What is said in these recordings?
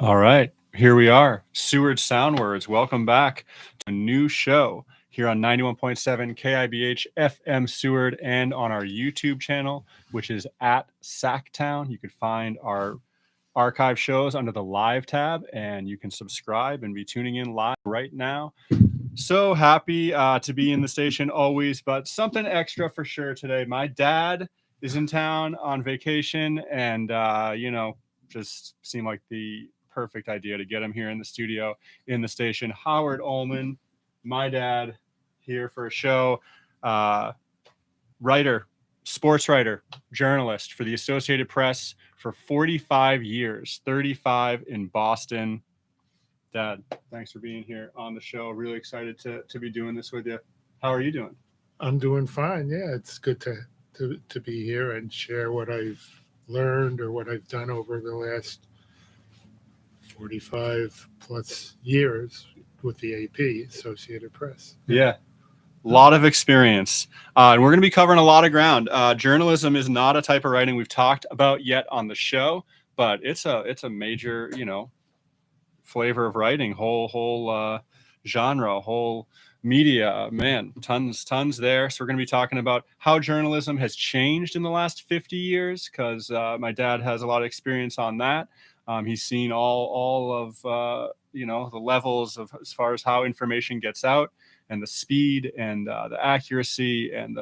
All right, here we are. Seward Soundwords. Welcome back to a new show here on 91.7 KIBH FM Seward and on our YouTube channel, which is at Sacktown. You can find our archive shows under the live tab, and you can subscribe and be tuning in live right now. So happy to be in the station always, but something extra for sure today. My dad is in town on vacation, and just seemed like the perfect idea to get him here in the studio in the station. Howard Ulman, my dad, here for a show. Writer, sports writer, journalist for the Associated Press for 45 years, 35 in Boston. Dad, thanks for being here on the show. Really excited to be doing this with you. How are you doing? I'm doing fine. Yeah, it's good to be here and share what I've learned or what I've done over the last 45 plus years with the AP, Associated Press. Yeah. A lot of experience. And we're going to be covering a lot of ground. Journalism is not a type of writing we've talked about yet on the show, but it's a major, flavor of writing, whole genre, whole media, man, tons there. So we're going to be talking about how journalism has changed in the last 50 years, because my dad has a lot of experience on that. He's seen all of the levels of as far as how information gets out and the speed and the accuracy, and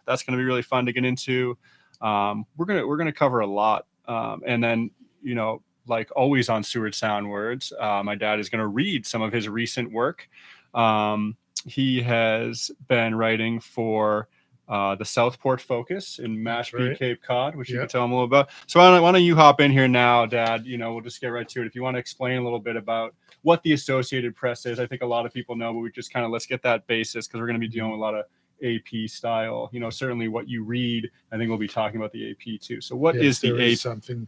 that's going to be really fun to get into. We're gonna cover a lot, and then like always on Seward Soundwords, my dad is going to read some of his recent work. He has been writing for the Southport Focus in Mashpee, right. Cape Cod, which you can tell him a little about. So why don't you hop in here now, Dad? We'll just get right to it. If you want to explain a little bit about what the Associated Press is. I think a lot of people know, but we just kind of let's get that basis, because we're going to be dealing with a lot of AP style. Certainly what you read. I think we'll be talking about the AP too. So what is the AP? Something,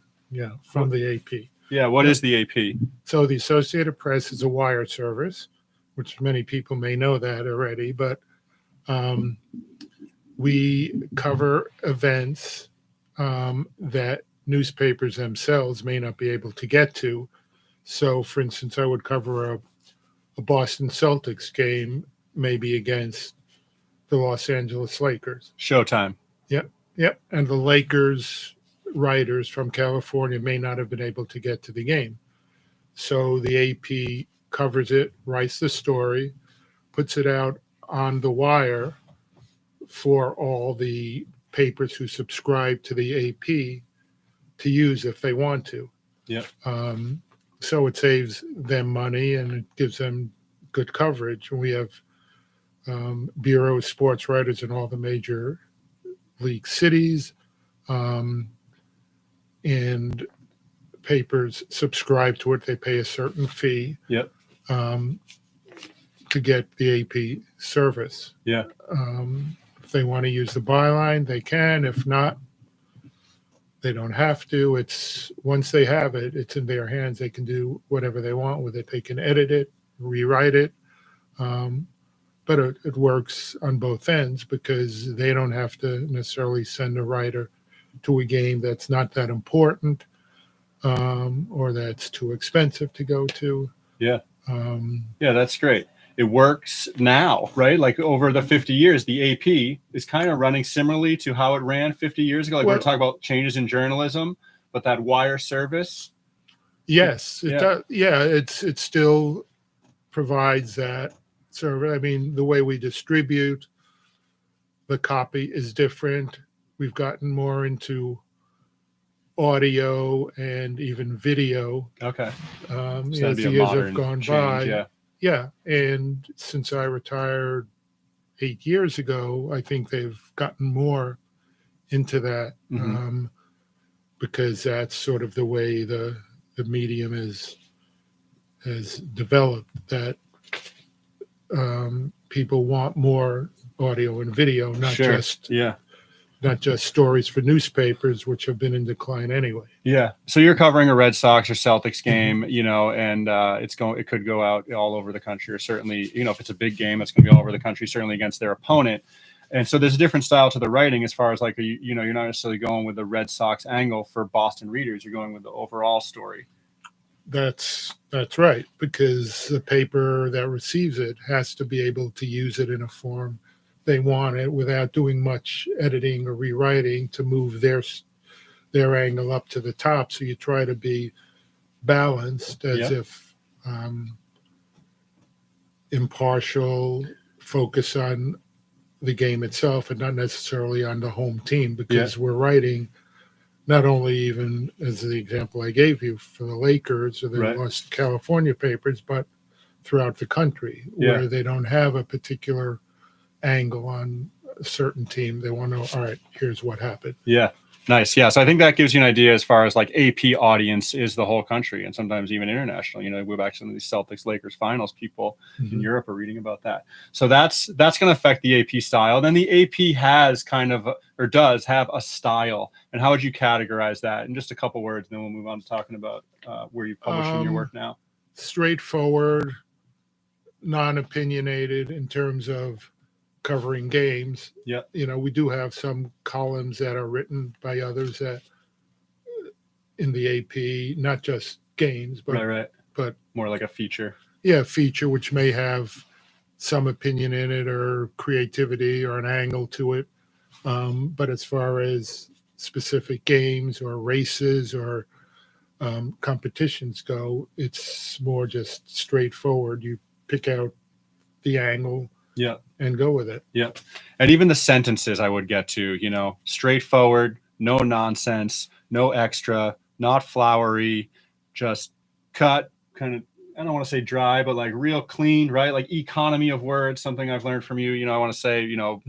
from the AP. Yeah, what is the AP? So the Associated Press is a wire service, which many people may know that already, but we cover events that newspapers themselves may not be able to get to. So, for instance, I would cover a Boston Celtics game, maybe against the Los Angeles Lakers. Showtime. Yep. And the Lakers writers from California may not have been able to get to the game. So the AP covers it, writes the story, puts it out on the wire for all the papers who subscribe to the AP to use if they want to. Yeah. So it saves them money and it gives them good coverage. We have Bureau of Sports Writers in all the major league cities, and papers subscribe to it. They pay a certain fee. Yep. To get the AP service. Yeah. If they want to use the byline, they can. If not, they don't have to. It's once they have it, it's in their hands. They can do whatever they want with it. They can edit it, rewrite it. But it works on both ends, because they don't have to necessarily send a writer to a game that's not that important, or that's too expensive to go to. Yeah. That's great. It works now, right? Like over the 50 years, the AP is kind of running similarly to how it ran 50 years ago. Like we're talking about changes in journalism, but that wire service. Yes, it does. Yeah, it still provides that service. I mean, the way we distribute the copy is different. We've gotten more into audio and even video. Okay. As the years have gone by. Yeah, and since I retired 8 years ago, I think they've gotten more into that, because that's sort of the way the medium has developed, that people want more audio and video, not just stories for newspapers, which have been in decline anyway. Yeah. So you're covering a Red Sox or Celtics game, and it could go out all over the country, or certainly, if it's a big game, it's going to be all over the country, certainly against their opponent. And so there's a different style to the writing, as far as like, you're not necessarily going with the Red Sox angle for Boston readers. You're going with the overall story. That's right, because the paper that receives it has to be able to use it in a form they want it without doing much editing or rewriting to move their angle up to the top. So you try to be balanced, as if impartial, focus on the game itself and not necessarily on the home team, because we're writing not only, even as the example I gave you for the Lakers or the Los California papers, but throughout the country where they don't have a particular angle on a certain team. They want to know, all right, here's what happened. Yeah. Nice. Yeah. So I think that gives you an idea as far as like AP audience is the whole country and sometimes even international. You know, go back to some of these Celtics Lakers finals, people in Europe are reading about that. So that's going to affect the AP style. Then the AP has kind of, or does have a style. And how would you categorize that in just a couple words? And then we'll move on to talking about where you publish in your work now. Straightforward, non-opinionated in terms of covering games. Yeah. You know, we do have some columns that are written by others that in the AP, not just games, but but more like a feature. Yeah, feature which may have some opinion in it or creativity or an angle to it. But as far as specific games or races or competitions go, it's more just straightforward. You pick out the angle and go with it. Yeah. And even the sentences I would get to, you know, straightforward, no nonsense, no extra, not flowery, just cut, kind of, I don't want to say dry, but like real clean, right? Like economy of words, something I've learned from you. You know, I want to say, you know,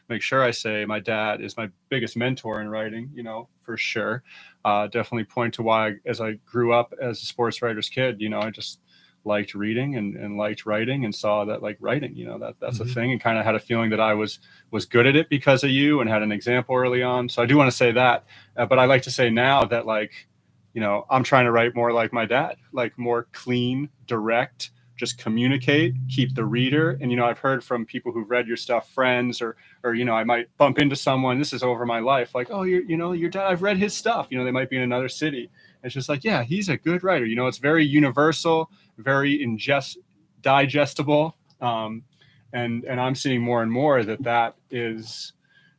make sure I say my dad is my biggest mentor in writing, you know, for sure. Definitely point to why, as I grew up as a sports writer's kid, you know, I just liked reading and liked writing and saw that like writing, you know, that's a thing, and kind of had a feeling that I was good at it because of you and had an example early on. So I do want to say that, but I like to say now that like, you know, I'm trying to write more like my dad, like more clean, direct, just communicate, keep the reader. And, you know, I've heard from people who've read your stuff, friends, or, you know, I might bump into someone, this is over my life, like, oh, you know, your dad, I've read his stuff, you know, they might be in another city. It's just like, yeah, he's a good writer. You know, it's very universal, very digestible. And I'm seeing more and more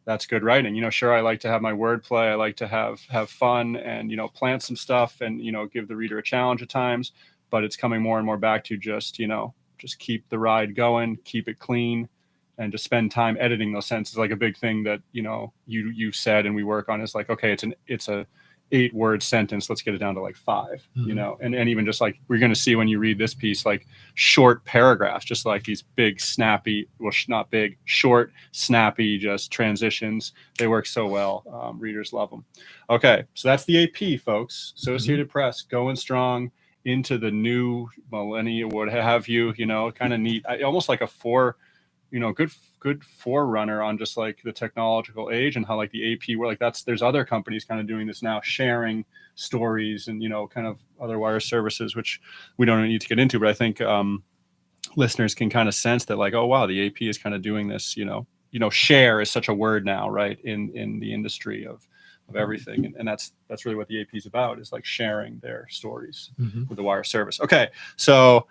that's good writing. You know, sure, I like to have my wordplay. I like to have fun and, you know, plant some stuff and, you know, give the reader a challenge at times, but it's coming more and more back to just, you know, just keep the ride going, keep it clean, and just spend time editing those sentences. Like a big thing that, you know, you said and we work on is like, okay, it's a 8-word sentence. Let's get it down to like 5, you know, and even just like we're going to see when you read this piece, like short paragraphs, just like these big, snappy, well, not big, short, snappy, just transitions. They work so well. Readers love them. Okay. So that's the AP, folks. Associated Press going strong into the new millennia, what have you, you know, kind of neat. Almost like a good forerunner on just like the technological age and how like the AP were like there's other companies kind of doing this now, sharing stories and, you know, kind of other wire services, which we don't need to get into, but I think listeners can kind of sense that like, oh wow, the AP is kind of doing this, you know, share is such a word now, right, in the industry of everything, and that's really what the AP is about, is like sharing their stories with the wire service. Okay, so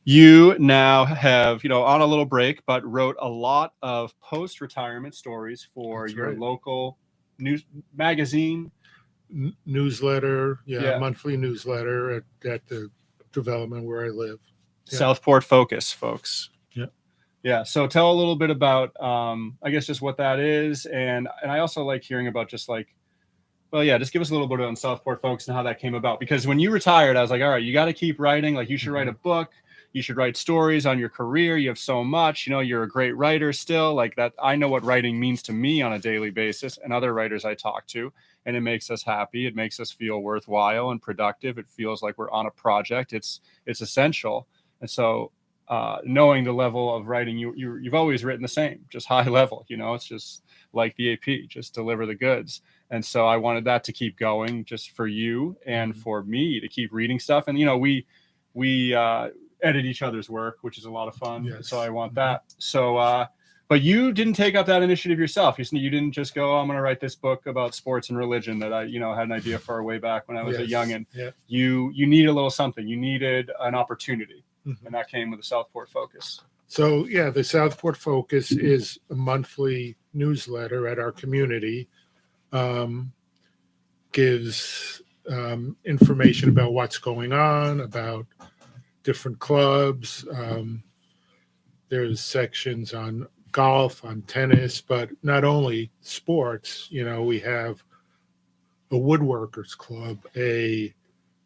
you now have, you know, on a little break, but wrote a lot of post-retirement stories for your local news magazine, newsletter, monthly newsletter at the development where I live. Southport Focus, folks. Yeah. So tell a little bit about, I guess, just what that is, and I also like hearing about just like, well, yeah, just give us a little bit on Southport Focus and how that came about. Because when you retired, I was like, all right, you got to keep writing. Like, you should write a book. You should write stories on your career. You have so much, you know, you're a great writer still, like that. I know what writing means to me on a daily basis and other writers I talk to, and it makes us happy. It makes us feel worthwhile and productive. It feels like we're on a project. It's essential. And so knowing the level of writing, you've always written the same, just high level, you know, it's just like the AP, just deliver the goods. And so I wanted that to keep going just for you and for me to keep reading stuff. And, you know, we edit each other's work, which is a lot of fun. Yes. So I want that. So, But you didn't take up that initiative yourself. You didn't just go, oh, I'm going to write this book about sports and religion that I, had an idea for way back when I was a youngin'. Yeah. You needed a little something. You needed an opportunity, Mhm. and that came with the Southport Focus. So yeah, the Southport Focus is a monthly newsletter at our community. Gives information about what's going on, about different clubs. There's sections on golf, on tennis, but not only sports. We have a woodworkers club, a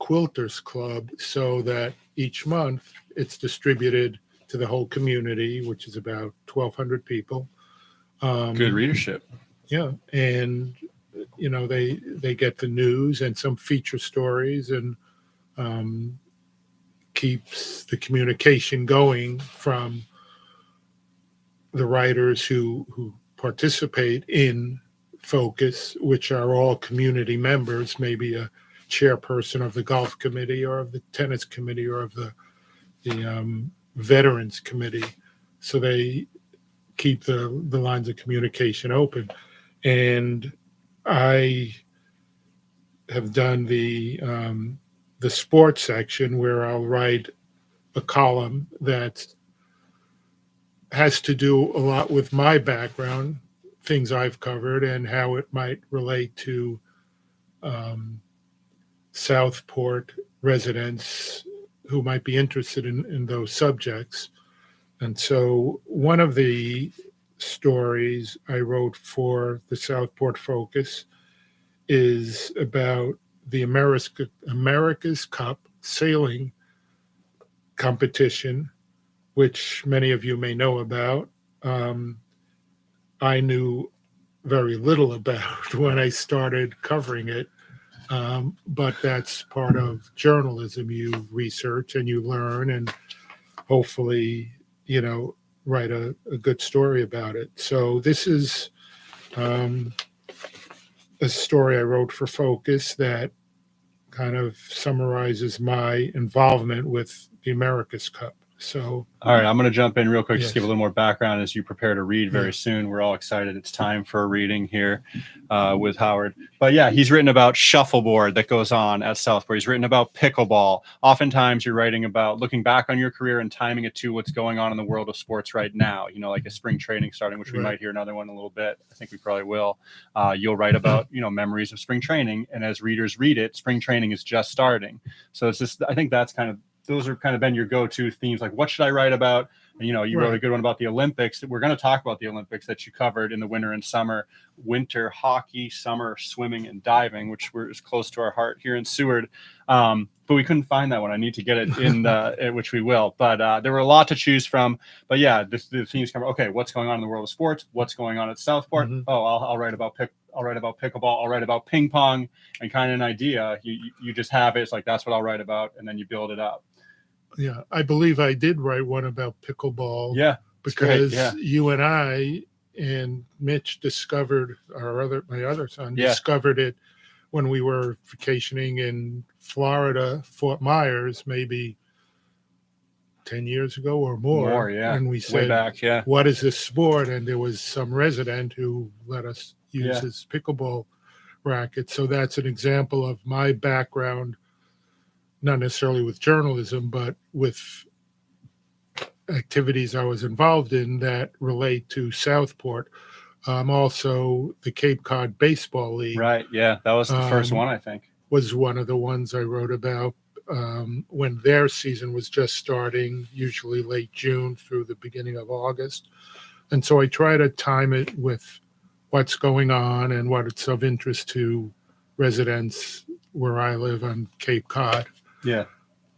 quilters club, so that each month it's distributed to the whole community, which is about 1,200 people. Good readership. Yeah, and they get the news and some feature stories, and keeps the communication going from the writers who participate in Focus, which are all community members, maybe a chairperson of the golf committee or of the tennis committee or of the veterans committee. So they keep the lines of communication open. And I have done the sports section where I'll write a column that has to do a lot with my background, things I've covered, and how it might relate to Southport residents who might be interested in those subjects. And so one of the stories I wrote for the Southport Focus is about the America's Cup sailing competition, which many of you may know about. I knew very little about when I started covering it, but that's part of journalism. You research and you learn, and hopefully, write a good story about it. So this is a story I wrote for Focus that kind of summarizes my involvement with the America's Cup. So, all right, I'm going to jump in real quick, just Yes. give a little more background as you prepare to read very Yeah. soon. We're all excited. It's time for a reading here with Howard. But yeah, he's written about shuffleboard that goes on at Southport. He's written about pickleball. Oftentimes you're writing about looking back on your career and timing it to what's going on in the world of sports right now, like a spring training starting, which we Right. might hear another one in a little bit. I think we probably will. You'll write about, memories of spring training. And as readers read it, spring training is just starting. So it's just, I think those are kind of been your go-to themes. Like, what should I write about? And, you wrote a good one about the Olympics. We're going to talk about the Olympics that you covered in the winter and summer, winter hockey, summer swimming and diving, which is close to our heart here in Seward. But we couldn't find that one. I need to get it in which we will. But there were a lot to choose from. But yeah, the themes cover. Okay, what's going on in the world of sports? What's going on at Southport? Mhm. Oh, I'll write about I'll write about pickleball. I'll write about ping pong, and kind of an idea. You just have it. It's like, that's what I'll write about, and then you build it up. Yeah, I believe I did write one about pickleball. Yeah, because great. Yeah. you and I and Mitch discovered my other son discovered it when we were vacationing in Florida, Fort Myers, maybe 10 years ago or more. Yeah. And we said, way back, yeah. What is this sport? And there was some resident who let us use Yeah. his pickleball racket. So that's an example of my background, not necessarily with journalism, but with activities I was involved in that relate to Southport. Also, the Cape Cod Baseball League. Right. Yeah. That was the first one, I think. Was one of the ones I wrote about when their season was just starting, usually late June through the beginning of August. And so I try to time it with what's going on and what it's of interest to residents where I live on Cape Cod. Yeah.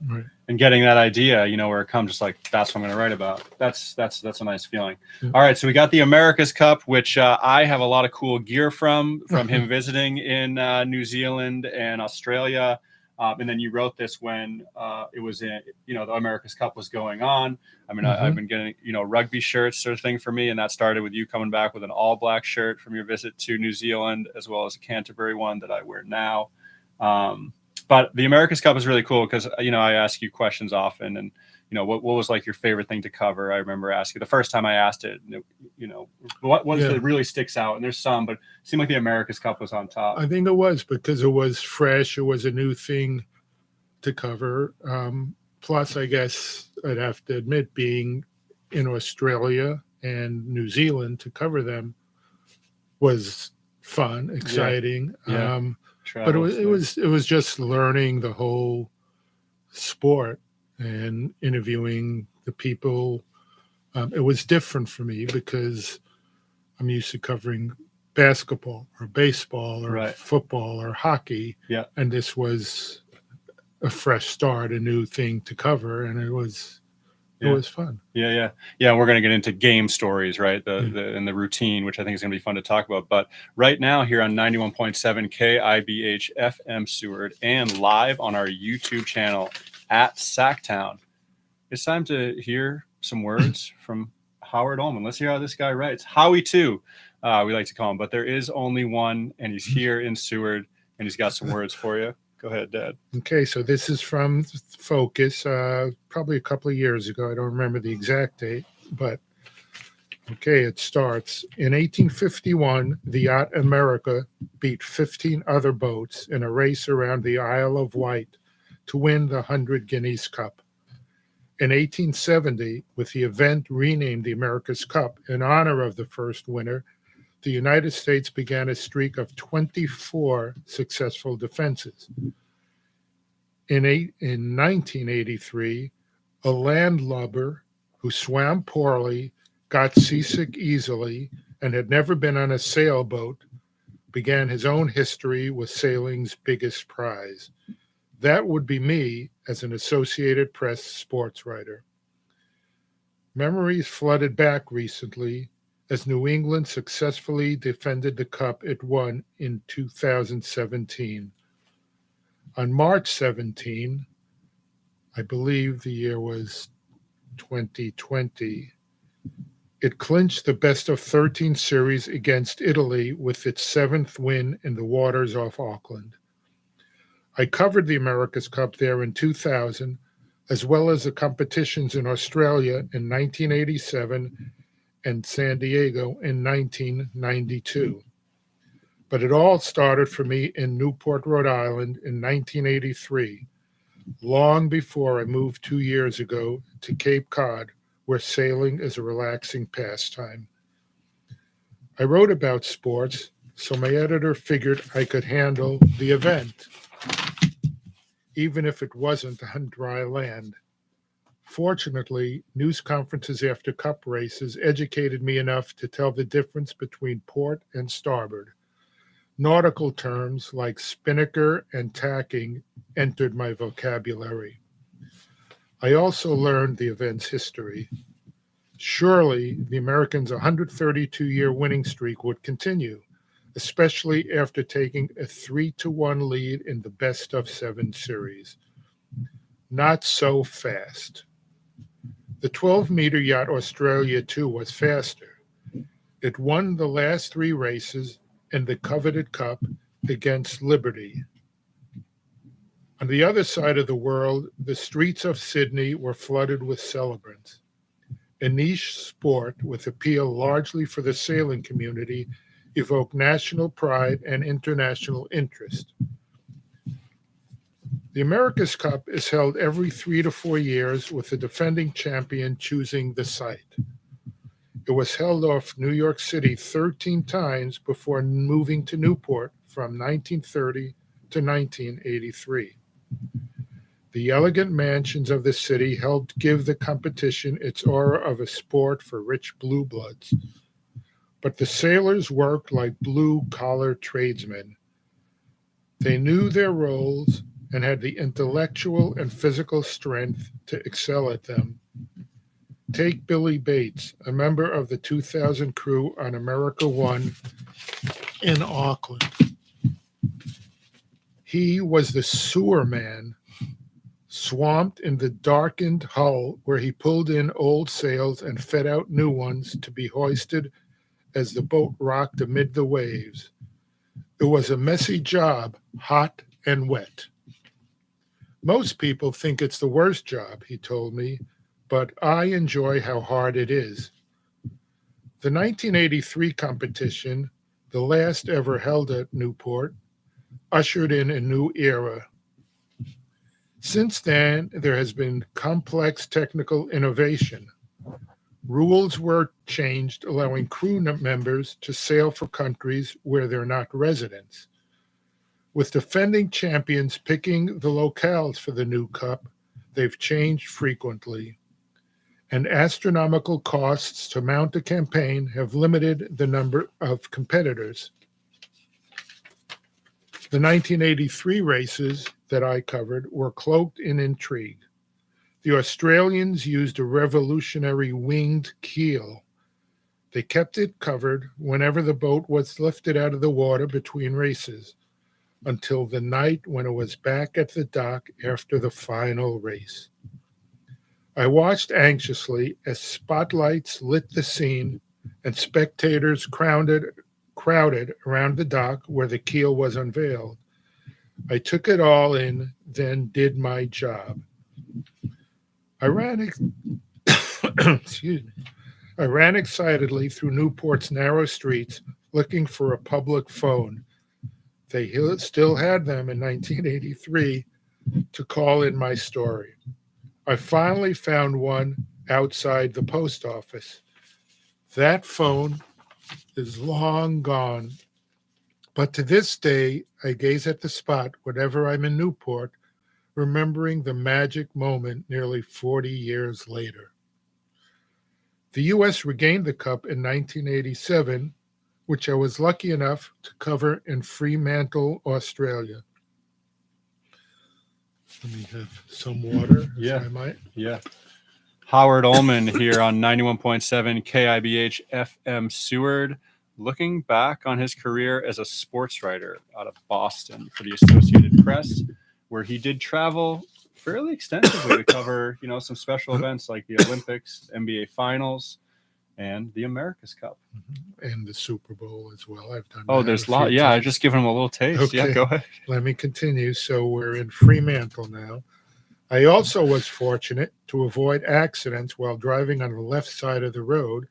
Right. And getting that idea, where it comes, just like, that's what I'm going to write about. That's a nice feeling. Yeah. All right. So we got the America's Cup, which I have a lot of cool gear from him visiting in New Zealand and Australia. And then you wrote this when it was in, the America's Cup was going on. I mean, I've been getting, rugby shirts sort of thing for me. And that started with you coming back with an all black shirt from your visit to New Zealand, as well as a Canterbury one that I wear now. But the America's Cup is really cool because, I ask you questions often, and, what was like your favorite thing to cover? I remember asking the first time I asked it, what was that really sticks out? And there's some, but it seemed like the America's Cup was on top. I think it was because it was fresh. It was a new thing to cover. Plus, I guess I'd have to admit, being in Australia and New Zealand to cover them was fun, exciting. Yeah. But it was just learning the whole sport and interviewing the people. It was different for me because I'm used to covering basketball or baseball or football or hockey. Yeah. And this was a fresh start, a new thing to cover. And it was fun. Yeah. We're going to get into game stories, right? And the routine, which I think is going to be fun to talk about. But right now here on 91.7 KIBH FM Seward and live on our YouTube channel at Sacktown, it's time to hear some words from Howard Ulman. Let's hear how this guy writes. Howie 2, we like to call him, but there is only one, and he's here in Seward, and he's got some words for you. Go ahead, Dad. Okay, so this is from Focus, probably a couple of years ago. I don't remember the exact date, but okay, it starts. In 1851, the yacht America beat 15 other boats in a race around the Isle of Wight to win the 100 Guineas Cup. In 1870, with the event renamed the America's Cup in honor of the first winner, the United States began a streak of 24 successful defenses. In 1983, a landlubber who swam poorly, got seasick easily, and had never been on a sailboat, began his own history with sailing's biggest prize. That would be me as an Associated Press sports writer. Memories flooded back recently as New England successfully defended the cup it won in 2017. On March 17, I believe the year was 2020, it clinched the best of 13 series against Italy with its 7th win in the waters off Auckland. I covered the America's Cup there in 2000, as well as the competitions in Australia in 1987 and San Diego in 1992. But it all started for me in Newport, Rhode Island in 1983, long before I moved 2 years ago to Cape Cod, where sailing is a relaxing pastime. I wrote about sports, so my editor figured I could handle the event, even if it wasn't on dry land. Fortunately, news conferences after cup races educated me enough to tell the difference between port and starboard. Nautical terms like spinnaker and tacking entered my vocabulary. I also learned the event's history. Surely, the Americans' 132-year winning streak would continue, especially after taking a 3-1 lead in the best-of-7 series. Not so fast. The 12-meter yacht Australia 2 was faster. It won the last 3 races in the coveted cup against Liberty. On the other side of the world, the streets of Sydney were flooded with celebrants. A niche sport with appeal largely for the sailing community evoked national pride and international interest. The America's Cup is held every 3 to 4 years, with the defending champion choosing the site. It was held off New York City 13 times before moving to Newport from 1930 to 1983. The elegant mansions of the city helped give the competition its aura of a sport for rich blue bloods. But the sailors worked like blue-collar tradesmen. They knew their roles and had the intellectual and physical strength to excel at them. Take Billy Bates, a member of the 2000 crew on America One in Auckland. He was the sewer man, swamped in the darkened hull where he pulled in old sails and fed out new ones to be hoisted as the boat rocked amid the waves. It was a messy job, hot and wet. Most people think it's the worst job, he told me, but I enjoy how hard it is. The 1983 competition, the last ever held at Newport, ushered in a new era. Since then, there has been complex technical innovation. Rules were changed, allowing crew members to sail for countries where they're not residents. With defending champions picking the locales for the new cup, they've changed frequently, and astronomical costs to mount a campaign have limited the number of competitors. The 1983 races that I covered were cloaked in intrigue. The Australians used a revolutionary winged keel. They kept it covered whenever the boat was lifted out of the water between races, until the night when it was back at the dock after the final race. I watched anxiously as spotlights lit the scene and spectators crowded around the dock where the keel was unveiled. I took it all in, then did my job. I ran, excuse me. I ran excitedly through Newport's narrow streets looking for a public phone. They still had them in 1983 to call in my story. I finally found one outside the post office. That phone is long gone, but to this day, I gaze at the spot whenever I'm in Newport, remembering the magic moment nearly 40 years later. The U.S. regained the Cup in 1987, which I was lucky enough to cover in Fremantle, Australia. Let me have some water, if I might. Yeah. Howard Ulman here on 91.7 KIBH FM Seward, looking back on his career as a sports writer out of Boston for the Associated Press, where he did travel fairly extensively to cover, some special events like the Olympics, NBA Finals, and the America's Cup. And the Super Bowl as well. I've done. Oh, there's a lot. Yeah, I've just given him a little taste. Okay. Yeah, go ahead. Let me continue. So we're in Fremantle now. I also was fortunate to avoid accidents while driving on the left side of the road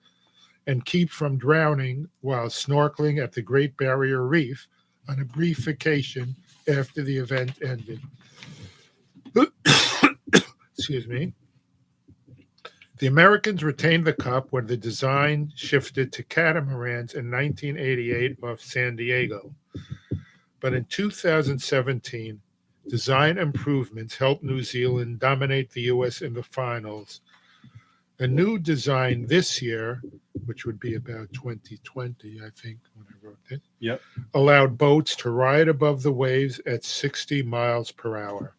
and keep from drowning while snorkeling at the Great Barrier Reef on a brief vacation after the event ended. Excuse me. The Americans retained the cup when the design shifted to catamarans in 1988 off San Diego. But in 2017, design improvements helped New Zealand dominate the U.S. in the finals. A new design this year, which would be about 2020, I think, when I wrote it, allowed boats to ride above the waves at 60 miles per hour.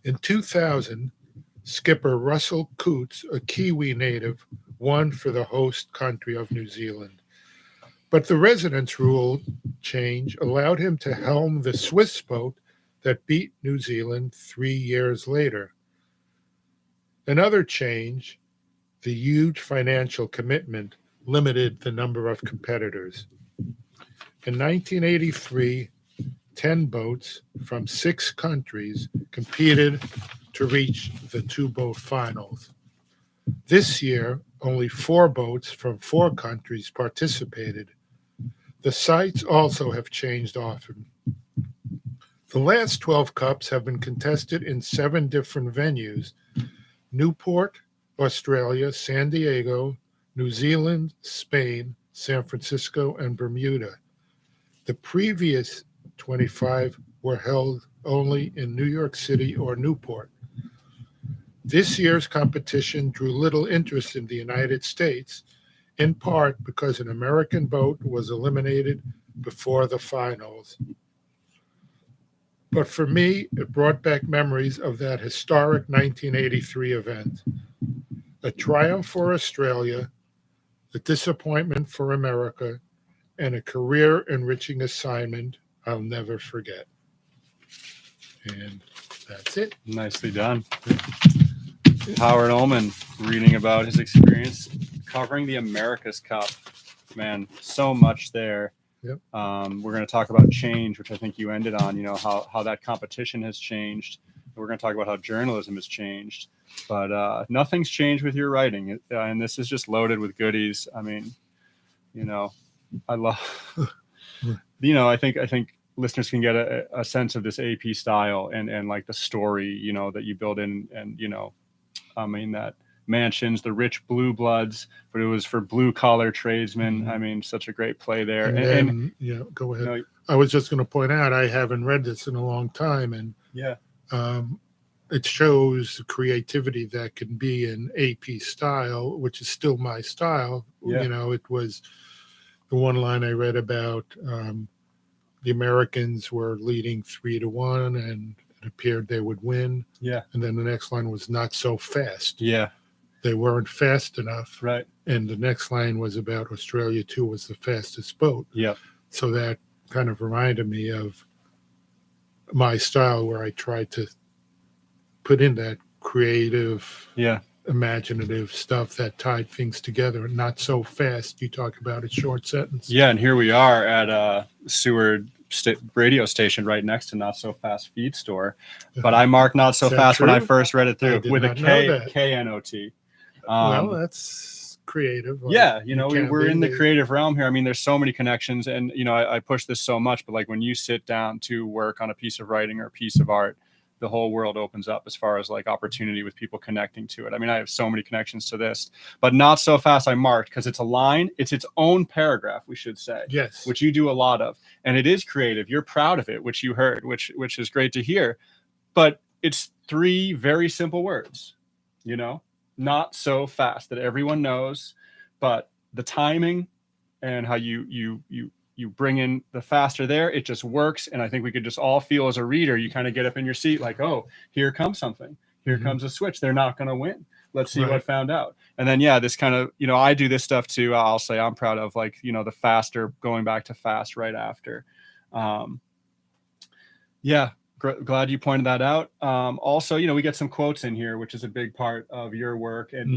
In 2000, skipper Russell Coutts, a Kiwi native, won for the host country of New Zealand. But the residence rule change allowed him to helm the Swiss boat that beat New Zealand 3 years later. Another change, the huge financial commitment, limited the number of competitors. In 1983, 10 boats from 6 countries competed to reach the 2-boat finals. This year, only 4 boats from 4 countries participated. The sites also have changed often. The last 12 cups have been contested in 7 different venues: Newport, Australia, San Diego, New Zealand, Spain, San Francisco, and Bermuda. The previous 25 were held only in New York City or Newport. This year's competition drew little interest in the United States, in part because an American boat was eliminated before the finals. But for me, it brought back memories of that historic 1983 event. A triumph for Australia, a disappointment for America, and a career-enriching assignment I'll never forget. And that's it. Nicely done. Howard Ulman reading about his experience covering the America's Cup. Man, so much there. Yep. We're going to talk about change, which I think you ended on, how that competition has changed. We're going to talk about how journalism has changed, but nothing's changed with your writing. And this is just loaded with goodies. I mean, I love, I think listeners can get a sense of this AP style and like the story, that you build in, and, I mean, that mansions, the rich blue bloods, but it was for blue collar tradesmen. Mhm. I mean, such a great play there. And then, yeah, go ahead. I was just going to point out, I haven't read this in a long time, and yeah, it shows the creativity that can be in AP style, which is still my style. Yeah. It was the one line I read about the Americans were leading 3-1, and it appeared they would win. Yeah. And then the next line was not so fast. Yeah. They weren't fast enough. Right. And the next line was about Australia 2 was the fastest boat. Yeah. So that kind of reminded me of my style, where I tried to put in that creative, imaginative stuff that tied things together, and not so fast. You talk about a short sentence. Yeah. And here we are at Seward radio station right next to Not So Fast Feed Store. But I marked Not So Fast when I first read it through with a K-N-O-T. Well, that's creative. Yeah, we're in the creative realm here. I mean, there's so many connections, and I push this so much, but like when you sit down to work on a piece of writing or a piece of art, the whole world opens up as far as like opportunity with people connecting to it. I mean, I have so many connections to this, but Not So Fast I marked because it's a line, it's its own paragraph, we should say. Yes. Which you do a lot of, and it is creative. You're proud of it, which you heard, which is great to hear. But it's 3 very simple words, not so fast, that everyone knows, but the timing and how you bring in the faster there, it just works. And I think we could just all feel as a reader, you kind of get up in your seat like, oh, here comes something. Here comes a switch. They're not going to win. Let's see what found out. And then, this kind of, I do this stuff too. I'll say I'm proud of, like, the faster, going back to fast right after. Glad you pointed that out. Also, we get some quotes in here, which is a big part of your work. And,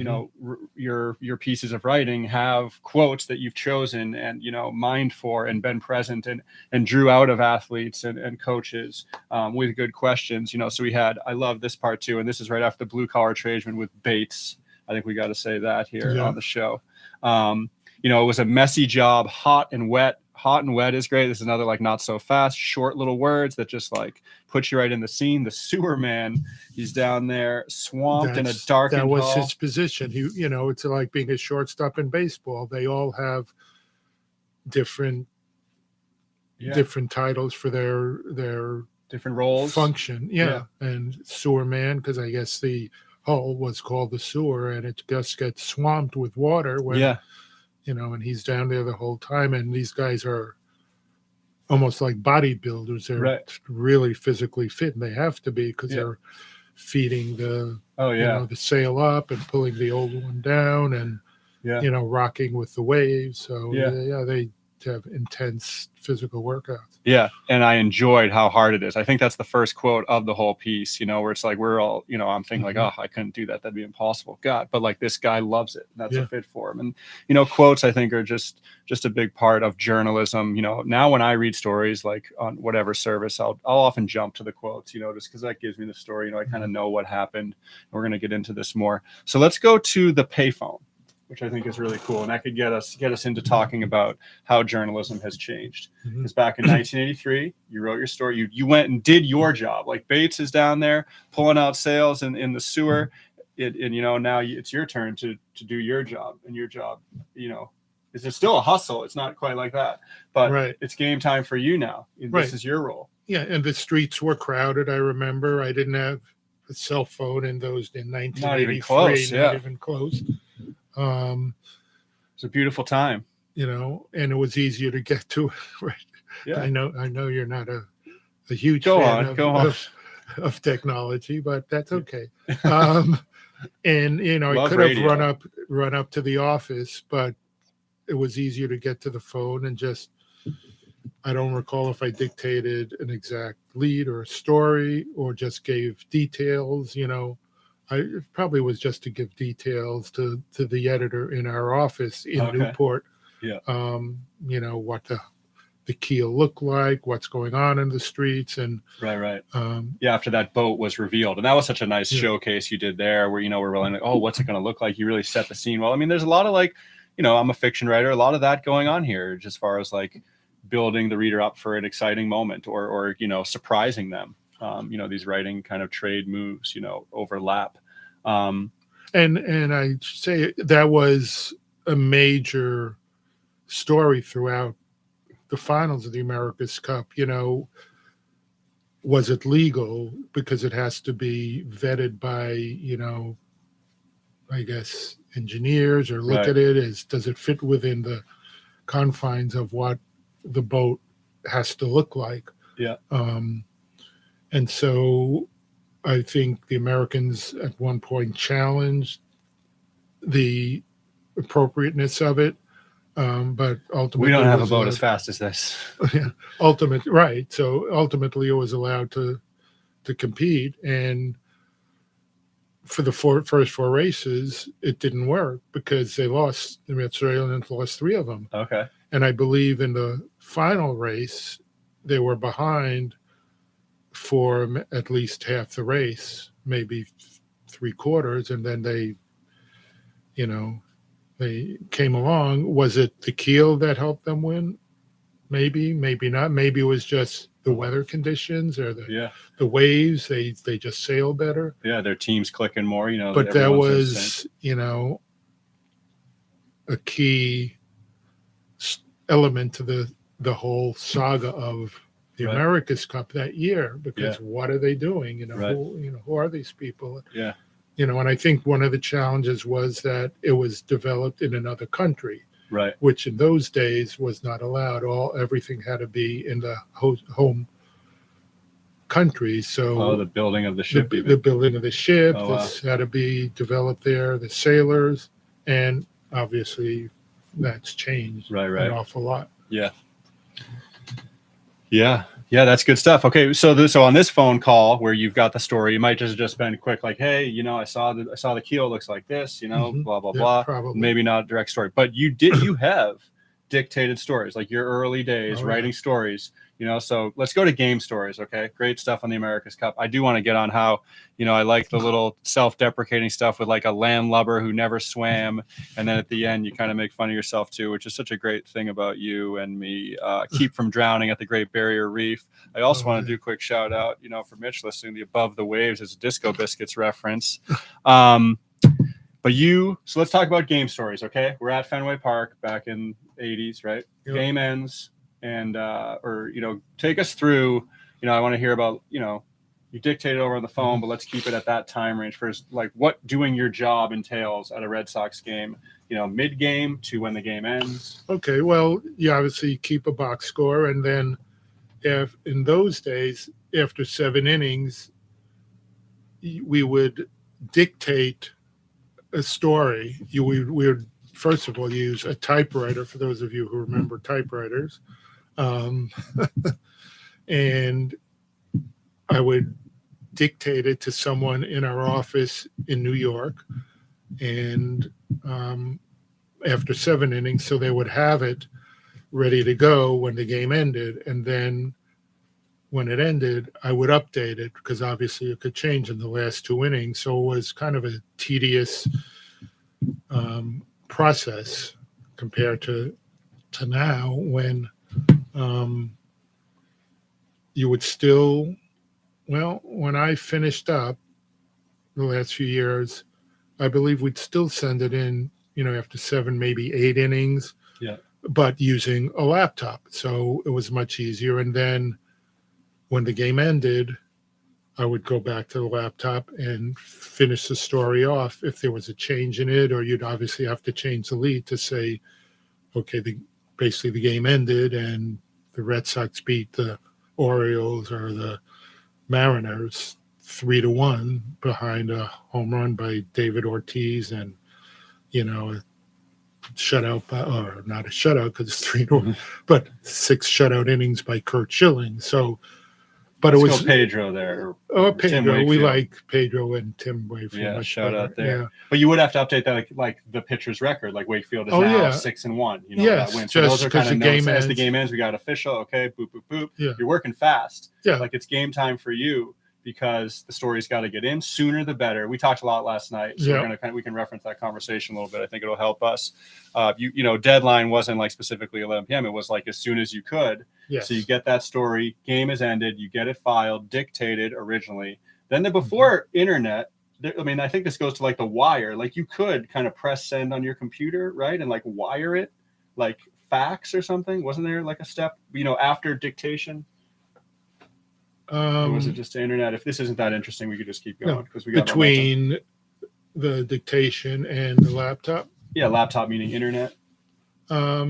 your pieces of writing have quotes that you've chosen and, mined for and been present and drew out of athletes and coaches with good questions. So I love this part too. And this is right after the blue collar tradesman with Bates. I think we got to say that here on the show. It was a messy job, hot and wet. Hot and wet is great. This is another like Not So Fast, short little words that just like put you right in the scene. The sewer man, he's down there swamped in a darkened hall. That was his position. It's like being a shortstop in baseball. They all have different titles for their different roles, function. Yeah. And sewer man, because I guess the hole was called the sewer, and it just gets swamped with water when and he's down there the whole time. And these guys are almost like bodybuilders. They're really physically fit, and they have to be, because they're feeding the the sail up and pulling the old one down, and rocking with the waves. So they have intense physical workouts. Yeah, and I enjoyed how hard it is. I think that's the first quote of the whole piece, where it's like we're all, I'm thinking like, oh, I couldn't do that. That'd be impossible. God, but like this guy loves it. That's a fit for him. And quotes I think are just a big part of journalism. Now when I read stories like on whatever service, I'll often jump to the quotes, just because that gives me the story. I kind of know what happened. We're going to get into this more. So let's go to the payphone, which I think is really cool. And that could get us into talking about how journalism has changed. Because back in 1983, you wrote your story. You went and did your job. Like Bates is down there pulling out sails in the sewer. Now it's your turn to do your job. And your job, is still a hustle. It's not quite like that. But it's game time for you now. This is your role. Yeah, and the streets were crowded. I remember I didn't have a cell phone in 1983. Not even close. Not even close. It's a beautiful time, and it was easier to get to it. Right. Yeah. I know you're not a huge fan of technology, but that's okay. And I could have run up to the office, but it was easier to get to the phone and just, I don't recall if I dictated an exact lead or a story or just gave details, it probably was just to give details to the editor in our office in Newport. Yeah. What the keel look like, what's going on in the streets, and Right. Yeah, after that boat was revealed, and that was such a nice showcase you did there, where we're really like, oh, what's it going to look like? You really set the scene well. I mean, there's a lot of like, I'm a fiction writer, a lot of that going on here, just as far as like building the reader up for an exciting moment, or surprising them. These writing kind of trade moves, overlap. And I say that was a major story throughout the finals of the America's Cup. Was it legal? Because it has to be vetted by, I guess, engineers, or look Right. at it does it fit within the confines of what the boat has to look like? Yeah. And so I think the Americans at one point challenged the appropriateness of it. But ultimately, we don't have a boat as fast as this. Right. So ultimately, it was allowed to compete, and for the first four races, it didn't work because they lost. The Australians lost 3 of them. Okay. And I believe in the final race, they were behind for at least half the race, maybe 3/4, and then they came along. Was it the keel that helped them win? Maybe not. Maybe it was just the weather conditions, or the waves. They just sail better. Yeah, their team's clicking more, But that was, a key element to the whole saga of the America's Cup that year, because what are they doing? Who are these people? Yeah. And I think one of the challenges was that it was developed in another country, right? Which in those days was not allowed. Everything had to be in the home country. So the building of the ship, the building of the ship, this had to be developed there. The sailors, and obviously that's changed an awful lot. Yeah, that's good stuff. Okay, so on this phone call where you've got the story, you might just been quick, like, hey, I saw the keel looks like this, blah blah blah. Probably. Maybe not a direct story, but you have dictated stories, like your early days writing stories. So let's go to game stories. Okay, great stuff on the America's Cup. I do want to get on how I like the little self-deprecating stuff with like a landlubber who never swam, and then at the end you kind of make fun of yourself too, which is such a great thing about you and me. Keep from drowning at the Great Barrier Reef. I also want to do a quick shout out, for Mitch listening. The Above the Waves is a Disco Biscuits reference. But so let's talk about game stories. Okay, we're at Fenway Park back in the 80s, right? Yep. Game ends. And take us through. I want to hear about you dictated over on the phone, but let's keep it at that time range first. Like what doing your job entails at a Red Sox game. Mid game to when the game ends. Okay, well, you obviously keep a box score, and then if in those days after 7 innings, we would dictate a story. We would first of all use a typewriter, for those of you who remember typewriters. And I would dictate it to someone in our office in New York, and after 7 innings, so they would have it ready to go when the game ended. And then when it ended, I would update it, because obviously it could change in the last 2 innings. So it was kind of a tedious process compared to now, when you would still, when I finished up the last few years, I believe we'd still send it in, after 7, maybe 8 innings, but using a laptop. So it was much easier. And then when the game ended, I would go back to the laptop and finish the story off if there was a change in it, or you'd obviously have to change the lead to say, okay, basically the game ended and the Red Sox beat the Orioles or the Mariners 3-1 behind a home run by David Ortiz, and a shutout or not a shutout because it's 3-1, but 6 shutout innings by Curt Schilling. So But Let's it was go Pedro there. oh Tim Pedro. We Wakefield. like Pedro and Tim Wakefield. Yeah, much shout better. out there. Yeah. But you would have to update that like the pitcher's record. Like Wakefield is Oh, now yeah. 6-1. You know Yes, that win. So just those are 'cause kind of the notes. game As the ends. game ends, we got official. Okay, boop boop boop. Yeah. You're working fast. Yeah. Like it's game time for you because the story's got to get in sooner the better. We talked a lot last night, so Yeah. we can reference that conversation a little bit. I think it'll help us. You know, deadline wasn't like specifically 11 p.m. It was like as soon as you could. Yes. So you get that story, game is ended, you get it filed, dictated originally. Then before internet, I mean, I think this goes to like the wire. Like you could kind of press send on your computer, right? And like wire it, like fax or something. Wasn't there like a step, you know, after dictation? Or was it just the internet? If this isn't that interesting, we could just keep going because we got between the dictation and the laptop. Yeah, laptop meaning internet. I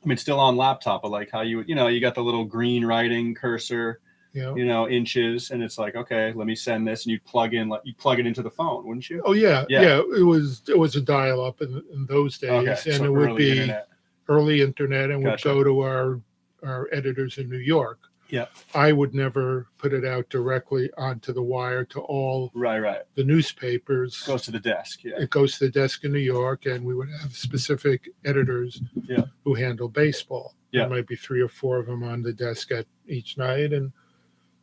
mean, still on laptop, but like how you got the little green writing cursor, Yeah. you know, inches, and it's like, okay, let me send this, and you plug it into the phone, wouldn't you? Oh yeah, Yeah. yeah. It was a dial up in those days, Okay, and so it would early be internet. early internet, and Gotcha. would go to our editors in New York. Yeah. I would never put it out directly onto the wire to all Right. the newspapers. Goes to the desk. Yeah. It goes to the desk in New York, and we would have specific editors Yeah. who handle baseball. Yeah. There might be 3 or 4 of them on the desk at each night, and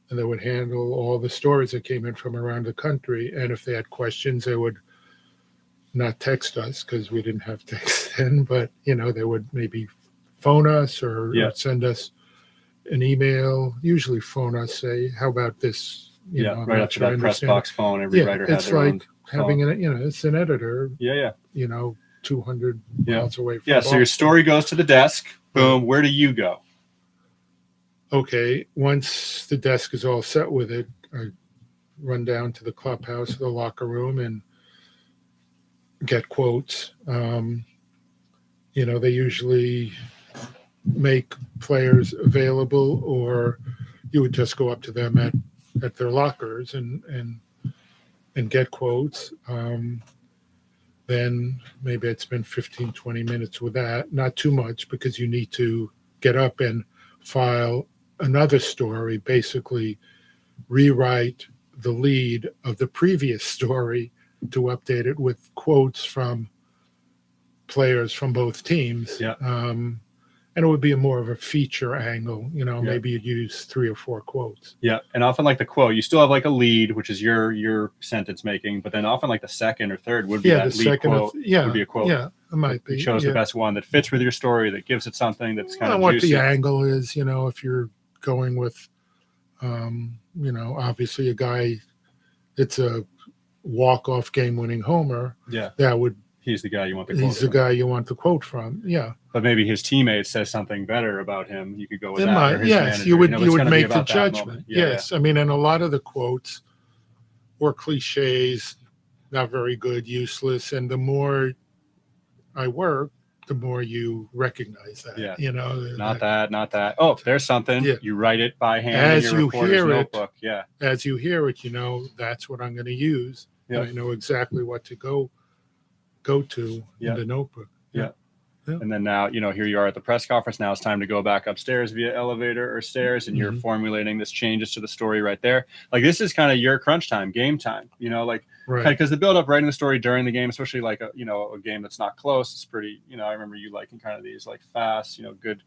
they would handle all the stories that came in from around the country. And if they had questions, they would not text us because we didn't have text then, but you know, they would maybe phone us or send us an email. Usually phone us, say, "How about this?" You know, right up to that press box phone. Every writer had it's their like own having phone. it's an editor. Yeah. You know, 200 miles away from. Yeah. So your story goes to the desk. Boom. Where do you go? Okay. Once the desk is all set with it, I run down to the clubhouse, the locker room, and get quotes. You know, they usually make players available, or you would just go up to them at their lockers and get quotes. Then maybe I'd spend 15, 20 minutes with that. Not too much, because you need to get up and file another story, basically rewrite the lead of the previous story to update it with quotes from players from both teams. Yeah. And it would be more of a feature angle, you know, Yeah. maybe you'd use 3 or 4 quotes. Yeah. And often like the quote, you still have like a lead, which is your sentence making, but then often like the second or third would be that lead quote. Would be a quote. Yeah, it might be. You chose the best one that fits with your story, that gives it something that's kind of what juicy. the angle is, you know, if you're going with, you know, obviously a guy, it's a walk-off game-winning homer. Yeah. He's the guy you want the quote He's the from. guy you want the quote from. Yeah. But maybe his teammate says something better about him. You could go with It that. might, or his yes, manager. you would it's gonna be make the about that judgment. moment. Yeah, Yes. I mean, and a lot of the quotes were cliches, not very good, useless. And the more I work, the more you recognize that. Yeah. You know, Not that. Oh, there's something. Yeah. You write it by hand As in your you reporter's hear it, notebook. Yeah. as you hear it, you know, that's what I'm going to use. Yeah. And I know exactly what to go to Yeah. in the notebook. Yeah. And then now, you know, here you are at the press conference. Now it's time to go back upstairs via elevator or stairs, and you're formulating this changes to the story right there. Like this is kind of your crunch time, game time, you know, like Right. because the build up writing the story during the game, especially like a game that's not close, it's pretty, you know, I remember you liking kind of these like fast, you know, good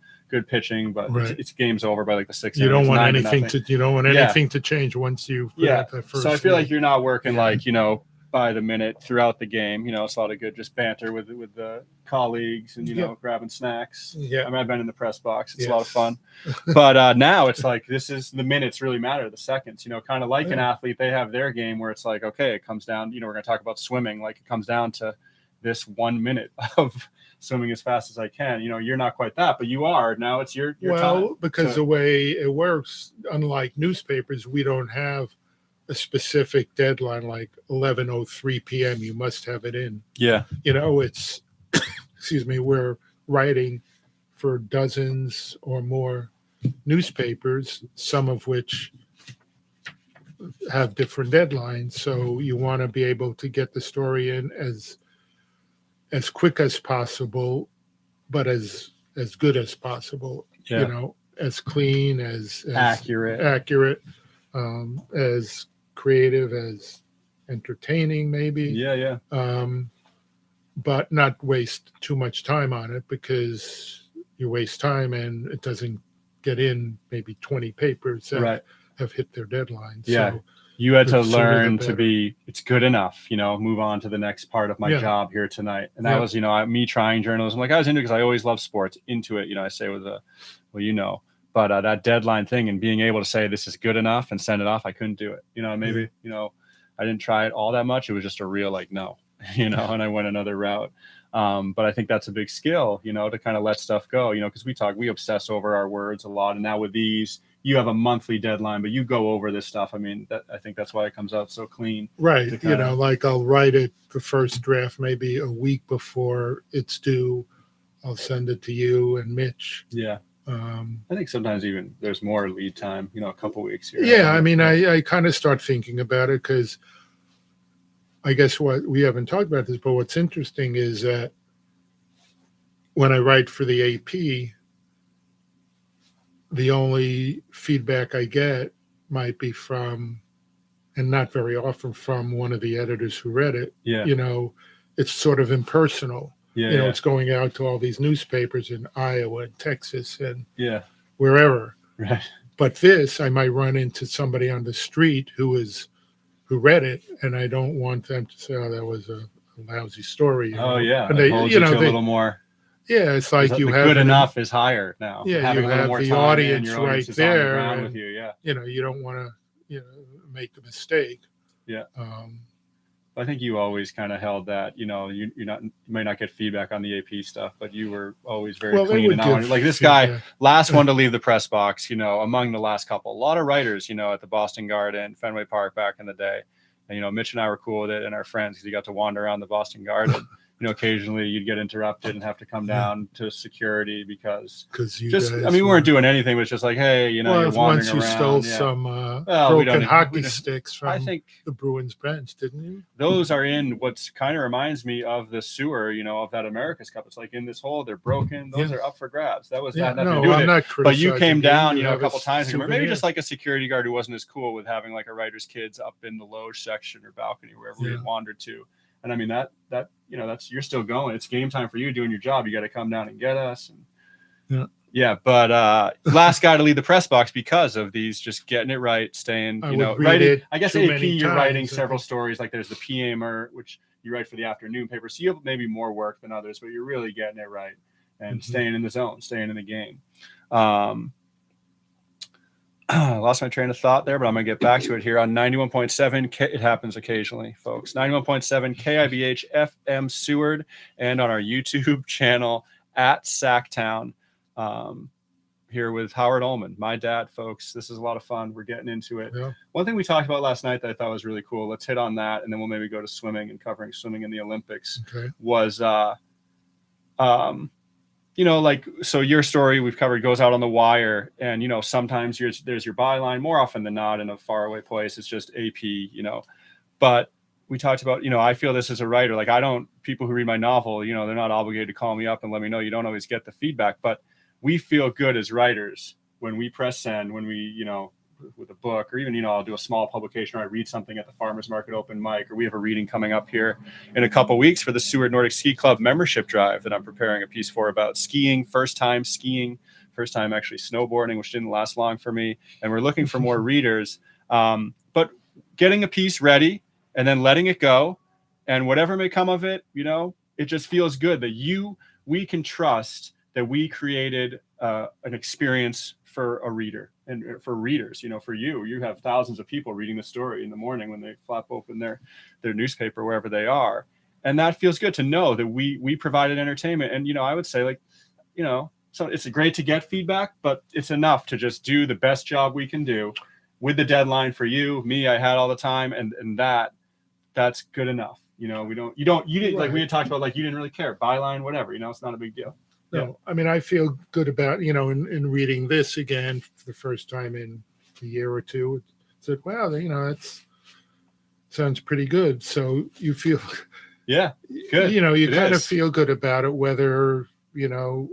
pitching, but Right. it's game's over by like the 6th. You don't want 9 to anything nothing. you don't want Yeah. anything to change once you put Yeah. out that first. So I feel lead. like you're not working Yeah. like, you know, by the minute throughout the game. You know, it's a lot of good just banter with the colleagues and, you know, grabbing snacks. Yeah. I mean, I've been in the press box. It's Yes. a lot of fun. But now it's like this is the minutes really matter, the seconds, you know, kind of like an athlete. They have their game where it's like, okay, it comes down, you know, we're going to talk about swimming. Like it comes down to this 1 minute of swimming as fast as I can. You know, you're not quite that, but you are. Now it's your time. Because the way it works, unlike newspapers, we don't have a specific deadline like 11:03 p.m. You must have it in. Yeah. You know, it's excuse me, we're writing for dozens or more newspapers, some of which have different deadlines. So you want to be able to get the story in as quick as possible, but as good as possible. Yeah. You know, as clean, as accurate, as creative, as entertaining, maybe. yeah, But not waste too much time on it, because you waste time and it doesn't get in maybe 20 papers that right, have hit their deadline. yeah. So You had to the sooner the learn to better. be, it's good enough, move on to the next part of my Yeah. job here tonight. And that Yeah. was, me trying journalism. Like I was into it because I always loved sports, into it, I say with but that deadline thing and being able to say this is good enough and send it off, I couldn't do it. Maybe, I didn't try it all that much. It was just a real like, no, and I went another route. But I think that's a big skill, to kind of let stuff go, because we obsess over our words a lot. And now with these, you have a monthly deadline, but you go over this stuff. I mean, I think that's why it comes out so clean. Right. Like I'll write it, the first draft, maybe a week before it's due. I'll send it to you and Mitch. Yeah. I think sometimes even there's more lead time, a couple weeks here. Yeah. I mean, I kind of start thinking about it, because I guess what we haven't talked about this, but what's interesting is that when I write for the AP, the only feedback I get might be from, and not very often from, one of the editors who read it. Yeah. It's sort of impersonal. Yeah. It's going out to all these newspapers in Iowa and Texas and Right. wherever. But this, I might run into somebody on the street who read it, and I don't want them to say, "Oh, that was a lousy story." Oh yeah. And they, hold you to a little more. Yeah, it's like you have good enough is higher now. Yeah, having you a little have more the time audience and your right is there, on the ground and, with you. Yeah. You don't want to, make a mistake. Yeah. I think you always kind of held that, you might not get feedback on the AP stuff, but you were always very clean and honest. Like this guy, last one to leave the press box, among the last couple. A lot of writers, at the Boston Garden, Fenway Park back in the day. And, Mitch and I were cool with it, and our friends, because you got to wander around the Boston Garden. Occasionally you'd get interrupted and have to come down to security because we weren't doing anything. It was just like, hey, you're wandering once you around. stole some broken hockey sticks from the Bruins bench, didn't you? Those are in what's kind of reminds me of the sewer, of that America's Cup. It's like in this hole, they're broken. Those are up for grabs. That was not nothing to do with it. But you came down, a couple times, or maybe just like a security guard who wasn't as cool with having like a writer's kids up in the loge section or balcony, wherever we wandered to. And I mean, that's, you're still going. It's game time for you doing your job. You got to come down and get us. And but last guy to leave the press box because of these, just getting it right, staying, writing. I guess AP, you're writing several stories. Like there's the PMer, which you write for the afternoon paper. So you have maybe more work than others, but you're really getting it right and staying in the zone, staying in the game. I lost my train of thought there, but I'm going to get back to it here on 91.7. It happens occasionally, folks. 91.7 KIBH FM Seward, and on our YouTube channel at Sacktown. Here with Howard Ulman, my dad, folks. This is a lot of fun. We're getting into it. Yeah. One thing we talked about last night that I thought was really cool, let's hit on that, and then we'll maybe go to swimming and covering swimming in the Olympics, was so your story we've covered goes out on the wire, and sometimes there's your byline. More often than not, in a faraway place, it's just AP. But we talked about, I feel this as a writer, like people who read my novel, they're not obligated to call me up and let me know. You don't always get the feedback, but we feel good as writers when we press send, when we with a book, or even I'll do a small publication, or I read something at the farmers market open mic, or we have a reading coming up here in a couple weeks for the Seward Nordic Ski Club membership drive that I'm preparing a piece for about skiing, first time actually snowboarding, which didn't last long for me, and we're looking for more readers, but getting a piece ready and then letting it go, and whatever may come of it, it just feels good that we can trust that we created an experience for a reader and for readers. For you have thousands of people reading the story in the morning when they flop open their newspaper wherever they are, and that feels good to know that we provided entertainment. And I would say, so it's great to get feedback, but it's enough to just do the best job we can do with the deadline for me. I had all the time, and that's good enough. You didn't like we had talked about, like you didn't really care, byline, whatever. It's not a big deal. No, I mean, I feel good about, in reading this again for the first time in a year or two. It's like, wow, that sounds pretty good. So you feel, good. You kind of feel good about it, whether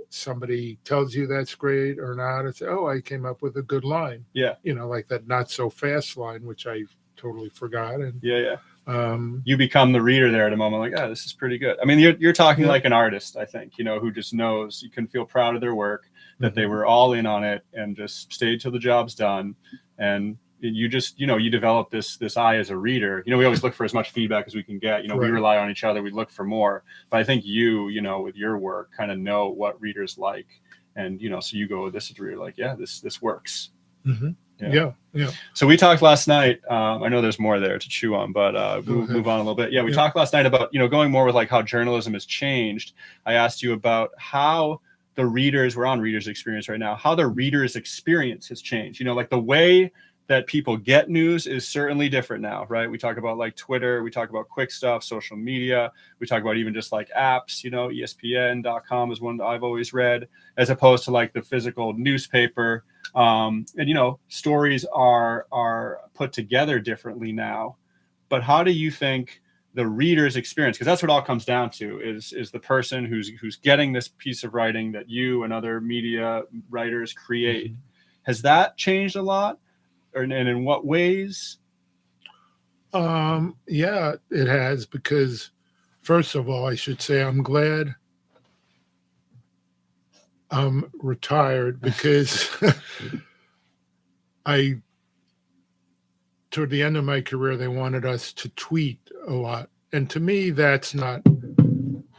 somebody tells you that's great or not. It's, oh, I came up with a good line. Yeah. Like that not so fast line, which I totally forgot. And Yeah. You become the reader there at a moment like, oh, this is pretty good. I mean, you're talking like an artist, I think, who just knows, you can feel proud of their work, that they were all in on it and just stayed till the job's done. And you just, you develop this eye as a reader. We always look for as much feedback as we can get. We rely on each other. We look for more. But I think you with your work kind of know what readers like. And, so you go, this is reader like, yeah, this works. Mm-hmm. Yeah. So we talked last night. I know there's more there to chew on, but move on a little bit. Yeah, we talked last night about, going more with like how journalism has changed. I asked you about how the readers, we're on readers' experience right now, how the readers' experience has changed. Like the way that people get news is certainly different now, right? We talk about like Twitter, we talk about quick stuff, social media, we talk about even just like apps, ESPN.com is one that I've always read, as opposed to like the physical newspaper. And stories are put together differently now. But how do you think the reader's experience, because that's what all comes down to, is the person who's getting this piece of writing that you and other media writers create? Has that changed a lot? And in what ways? Yeah, it has, because first of all, I should say I'm glad I'm retired, because toward the end of my career, they wanted us to tweet a lot. And to me, that's not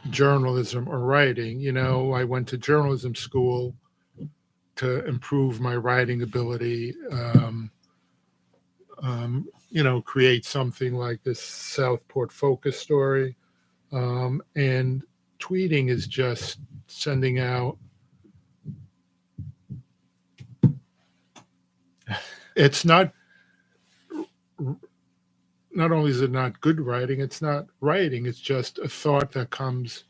journalism or writing. I went to journalism school to improve my writing ability, create something like this Southport focus story. And tweeting is just sending out. It's not only is it not good writing, it's not writing. It's just a thought that comes.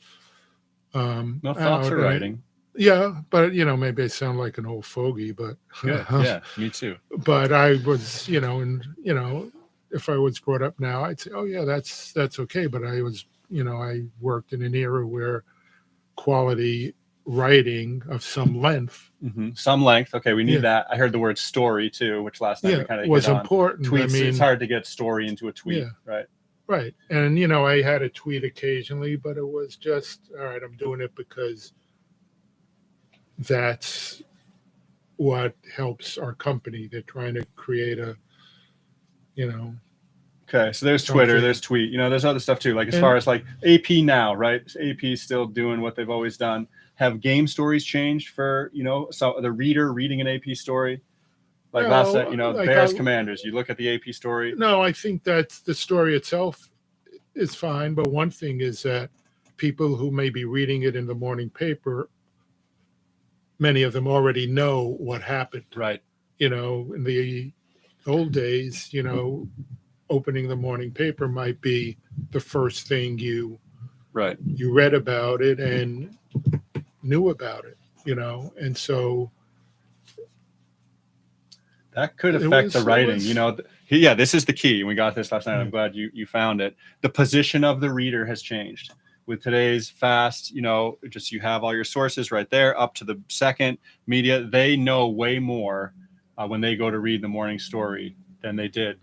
No thoughts are writing. Yeah, but maybe I sound like an old fogey, but good. Yeah, me too. But I was, if I was brought up now, I'd say, oh yeah, that's okay. But I was, I worked in an era where quality writing of some length. Some length. Okay, we need that. I heard the word story too, which last night we kind of was important. Tweets. I mean, it's hard to get story into a tweet, right? Right. And I had a tweet occasionally, but it was just, all right, I'm doing it because that's what helps our company. They're trying to create a, Okay, so there's Twitter, there's tweet, there's other stuff too. Like as far as like AP now, right? AP still doing what they've always done. Have game stories changed for, so the reader reading an AP story? Like last night, like Bears Commanders, you look at the AP story. No, I think that the story itself is fine. But one thing is that people who may be reading it in the morning paper, many of them already know what happened. Right. In the old days, opening the morning paper might be the first thing you read about it and knew about it, and so that could affect the writing. This is the key. We got this last night. I'm glad you found it. The position of the reader has changed with today's fast, just you have all your sources right there up to the second. Media, they know way more when they go to read the morning story than they did,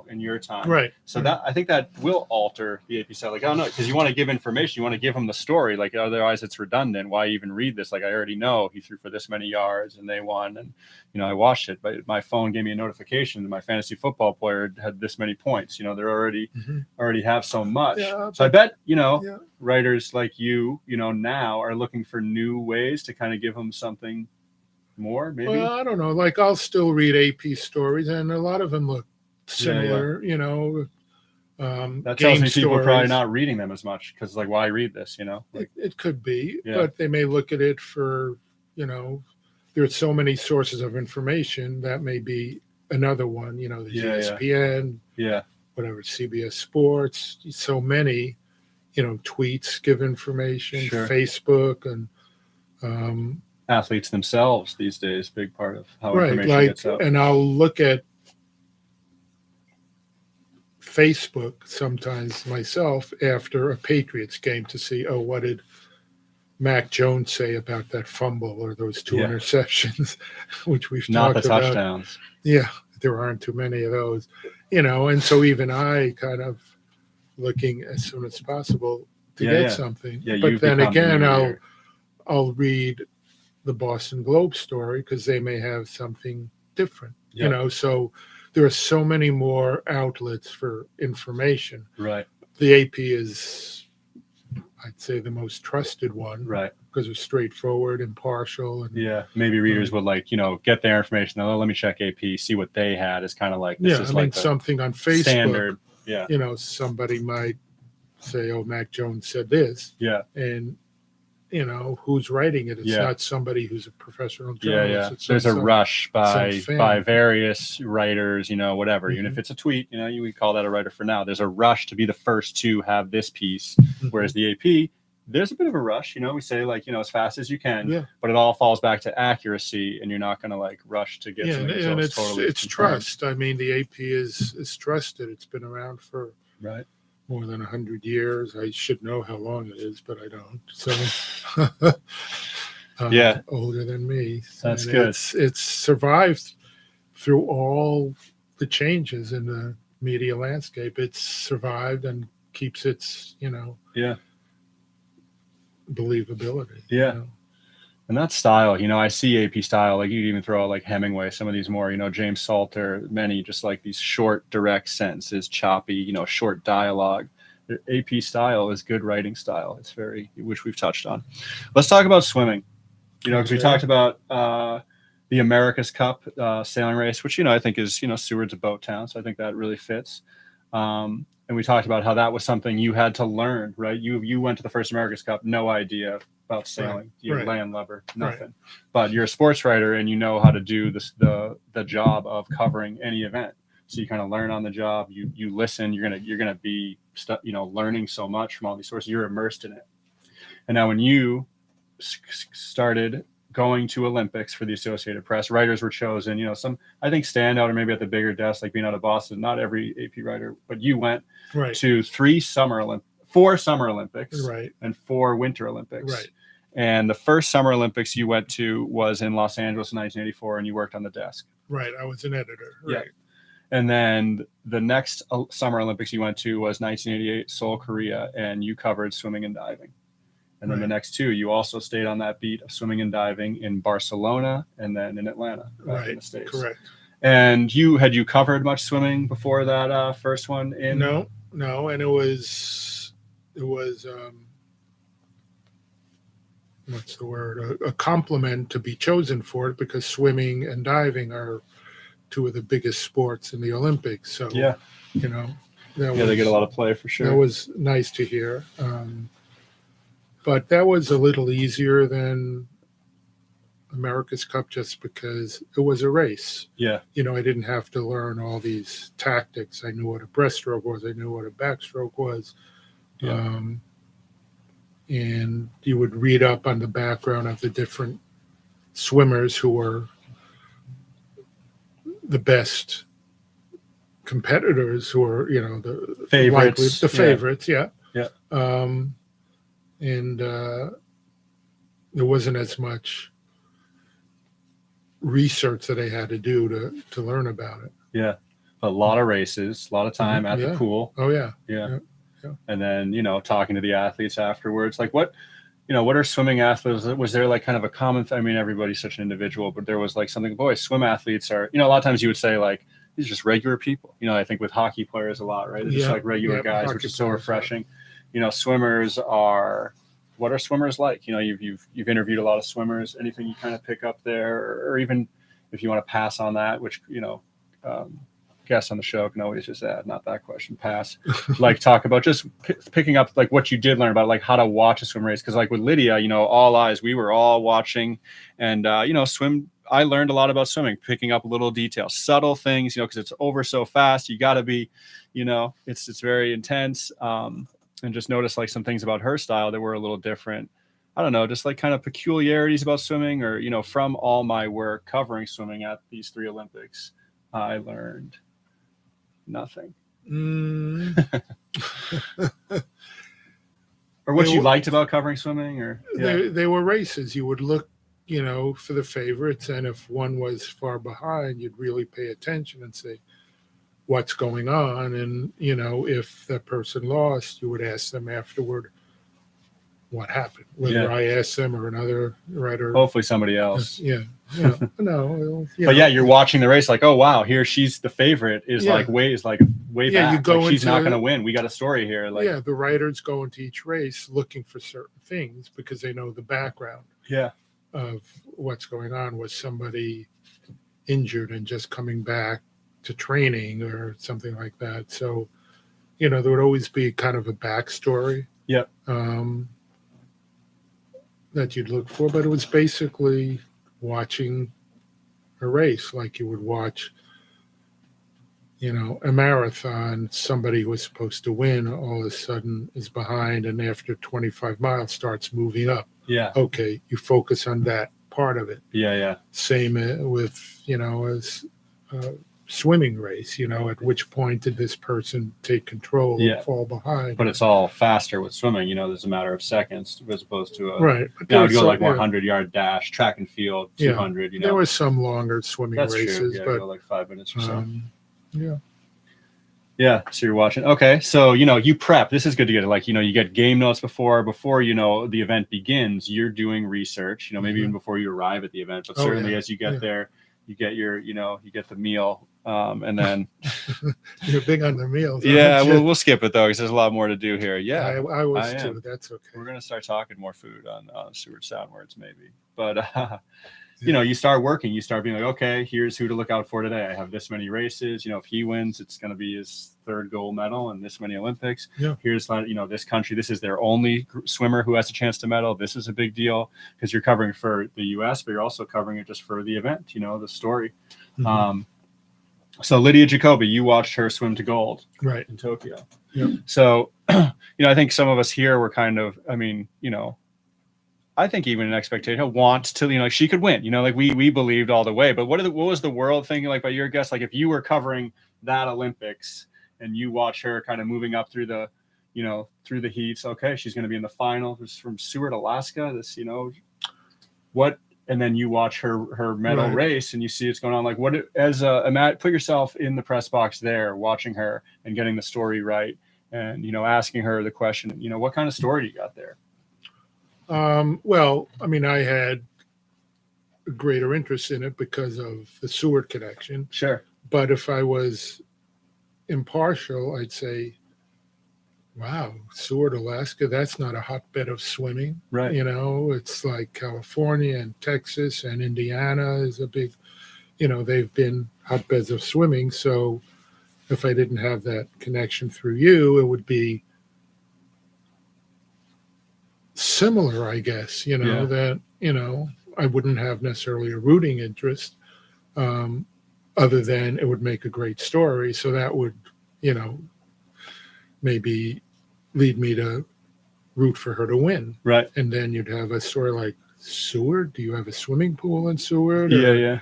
in your time. Right. So that, I think that will alter the AP side. Like, I don't know, because you want to give information, you want to give them the story. Like, otherwise it's redundant. Why even read this? Like, I already know he threw for this many yards and they won. And, I watched it, but my phone gave me a notification that my fantasy football player had this many points. They already have so much. Yeah, so I bet, writers like you, now are looking for new ways to kind of give them something more, maybe. Well, I don't know. Like, I'll still read AP stories, and a lot of them look similar, that tells me people are probably not reading them as much, because like, why read this, like, it could be, but they may look at it for, there's so many sources of information. That may be another one, there's ESPN, whatever, CBS Sports, so many, tweets give information, Facebook, and athletes themselves these days, big part of how information gets out. And I'll look at Facebook sometimes myself after a Patriots game to see, what did Mac Jones say about that fumble or those two Yeah. interceptions, which we've Not the talked about. touchdowns. Yeah, there aren't too many of those, and so even I kind of looking as soon as possible to get something. Yeah, but then again, I'll I'll read the Boston Globe story because they may have something different, so there are so many more outlets for information. Right. The AP is, I'd say, the most trusted one. Right. Because it's straightforward, impartial. And, maybe readers would get their information. Oh, let me check AP, see what they had. It's kind of like, this is like something on Facebook. Standard. Yeah. Somebody might say, oh, Mac Jones said this. Yeah. And, who's writing it? It's not somebody who's a professional journalist. There's a rush by various writers, whatever. Even if it's a tweet, we call that a writer for now. There's a rush to be the first to have this piece, whereas the AP, there's a bit of a rush. We say as fast as you can, but it all falls back to accuracy, and you're not going to rush to get something. And it's trust. I mean, the AP is trusted. It's been around for more than 100 years. I should know how long it is, but I don't. So, older than me. That's good. It's survived through all the changes in the media landscape. It's survived and keeps its, believability. And that style, I see AP style, like you could even throw out like Hemingway, some of these more, James Salter, many just like these short, direct sentences, choppy, short dialogue. The AP style is good writing style. It's which we've touched on. Let's talk about swimming, because we talked about the America's Cup sailing race, which, I think is, Seward's a boat town. So I think that really fits. And we talked about how that was something you had to learn, right? You went to the first America's Cup, no idea about sailing, land lubber, nothing. But you're a sports writer and you know how to do the job of covering any event. So you kind of learn on the job. You listen. You're gonna be learning so much from all these sources. You're immersed in it. And now when you started going to Olympics for the Associated Press, writers were chosen. Some I think stand out or maybe at the bigger desk, like being out of Boston. Not every AP writer, but you went to 4 Summer Olympics, and 4 Winter Olympics. And the first Summer Olympics you went to was in Los Angeles in 1984, and you worked on the desk. I was an editor. And then the next Summer Olympics you went to was 1988, Seoul, Korea, and you covered swimming and diving. And then the next 2, you also stayed on that beat of swimming and diving in Barcelona and then in Atlanta, in the States. Correct. And had you covered much swimming before that first one? No, and it was what's the word? A compliment to be chosen for it, because swimming and diving are 2 of the biggest sports in the Olympics. So they get a lot of play for sure. That was nice to hear. But that was a little easier than America's Cup just because it was a race. I didn't have to learn all these tactics. I knew what a breaststroke was. I knew what a backstroke was. And you would read up on the background of the different swimmers who were the best competitors, who were, the favorites. And there wasn't as much research that I had to do to learn about it. A lot of races, a lot of time at the pool. And then, talking to the athletes afterwards, like what are swimming athletes? Was there like kind of a common I mean, everybody's such an individual, but there was like something, boy, swim athletes are, a lot of times you would say like, these are just regular people. I think with hockey players a lot, right? They're just like regular guys, which is so refreshing. Swimmers what are swimmers like? You've interviewed a lot of swimmers. Anything you kind of pick up there, or even if you want to pass on that, which, guests on the show can always just add, not that question, pass. Like talk about just picking up like what you did learn about like how to watch a swim race. Cause like with Lydia, all eyes, we were all watching and, swim. I learned a lot about swimming, picking up little details, subtle things, cause it's over so fast. You gotta be, it's very intense. And just notice like some things about her style that were a little different. I don't know, just like kind of peculiarities about swimming or, from all my work covering swimming at these 3 Olympics, I learned nothing. Or or what They you were- liked about covering swimming, or they were races. You would look, for the favorites, and if one was far behind, you'd really pay attention and say, what's going on? And, if that person lost, you would ask them afterward what happened, whether I asked them or another writer. hopefully somebody else. No. But yeah, you're watching the race like, oh wow, here she's the favorite is like way back. You go like, she's not into- going to win. We got a story here. Like, the writers go into each race looking for certain things because they know the background of what's going on. Was somebody injured and just coming back to training or something like that? So, there would always be kind of a backstory. Yep. That you'd look for, but it was basically watching a race like you would watch, a marathon. Somebody who was supposed to win all of a sudden is behind, and after 25 miles starts moving up. Yeah. Okay, you focus on that part of it. Yeah. Same with, as swimming race, at which point did this person take control and fall behind? But it's all faster with swimming, there's a matter of seconds as opposed to right. Now you go like 100-yard dash, track and field, 200, There were some longer swimming That's races, true. but go like 5 minutes or so. Yeah. So you're watching. Okay. So, you prep. This is good to get it. Like, you get game notes before, the event begins, you're doing research, maybe even before you arrive at the event, but certainly as you get there, you get your, you get the meal. And then you're big on the meals. Yeah, we'll skip it though, because there's a lot more to do here. Yeah, I was too. That's okay. We're going to start talking more food on Seward Soundwords maybe. But, you start working, you start being like, okay, here's who to look out for today. I have this many races. If he wins, it's going to be his third gold medal and this many Olympics. Yeah. Here's, this country, this is their only swimmer who has a chance to medal. This is a big deal because you're covering for the U.S., but you're also covering it just for the event, the story. Mm-hmm. So Lydia Jacobi, you watched her swim to gold in Tokyo. Yep. So, I think some of us here were kind of, I think even an expectation wants to, she could win, like we believed all the way. But what was the world thinking like by your guess? Like if you were covering that Olympics and you watch her kind of moving up through the, through the heats. Okay, she's going to be in the final. This is from Seward, Alaska. This, what? And then you watch her medal race and you see it's going on. Like what, put yourself in the press box there, watching her and getting the story right. And, asking her the question, what kind of story do you got there? Well, I had a greater interest in it because of the Seward connection. Sure. But if I was impartial, I'd say, wow, Seward, Alaska, that's not a hotbed of swimming. Right. It's like California and Texas and Indiana is a big, they've been hotbeds of swimming. So if I didn't have that connection through you, it would be similar, I guess, that, I wouldn't have necessarily a rooting interest, other than it would make a great story. So that would, maybe lead me to root for her to win. Right. And then you'd have a story like Seward. Do you have a swimming pool in Seward? Yeah.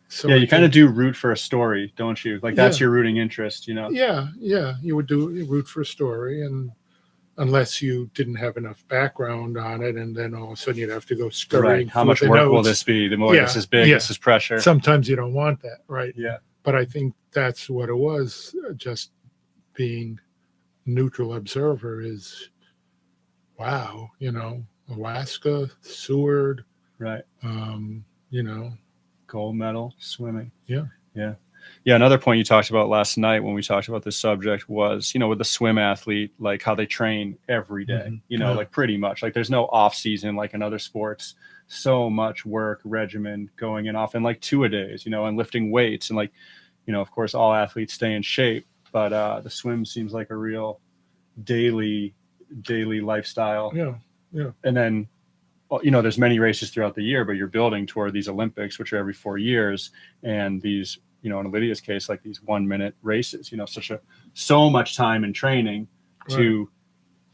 So you kind of do root for a story, don't you? Like that's your rooting interest, Yeah. You would root for a story, and unless you didn't have enough background on it, and then all of a sudden you'd have to go scurrying. Right. How much work will this be? The more this is big, this is pressure. Sometimes you don't want that, right? Yeah. But I think that's what it was. Just being neutral observer is, wow, Alaska, Seward, right? Gold medal swimming. Yeah. Another point you talked about last night when we talked about this subject was, with the swim athlete, like how they train every day, like pretty much like there's no off season, like in other sports, so much work regimen going in often like 2-a-days, and lifting weights and like, of course all athletes stay in shape, but the swim seems like a real daily lifestyle. Yeah. And then, there's many races throughout the year, but you're building toward these Olympics, which are every 4 years. And these, in Lydia's case, like these 1-minute races, so much time in training to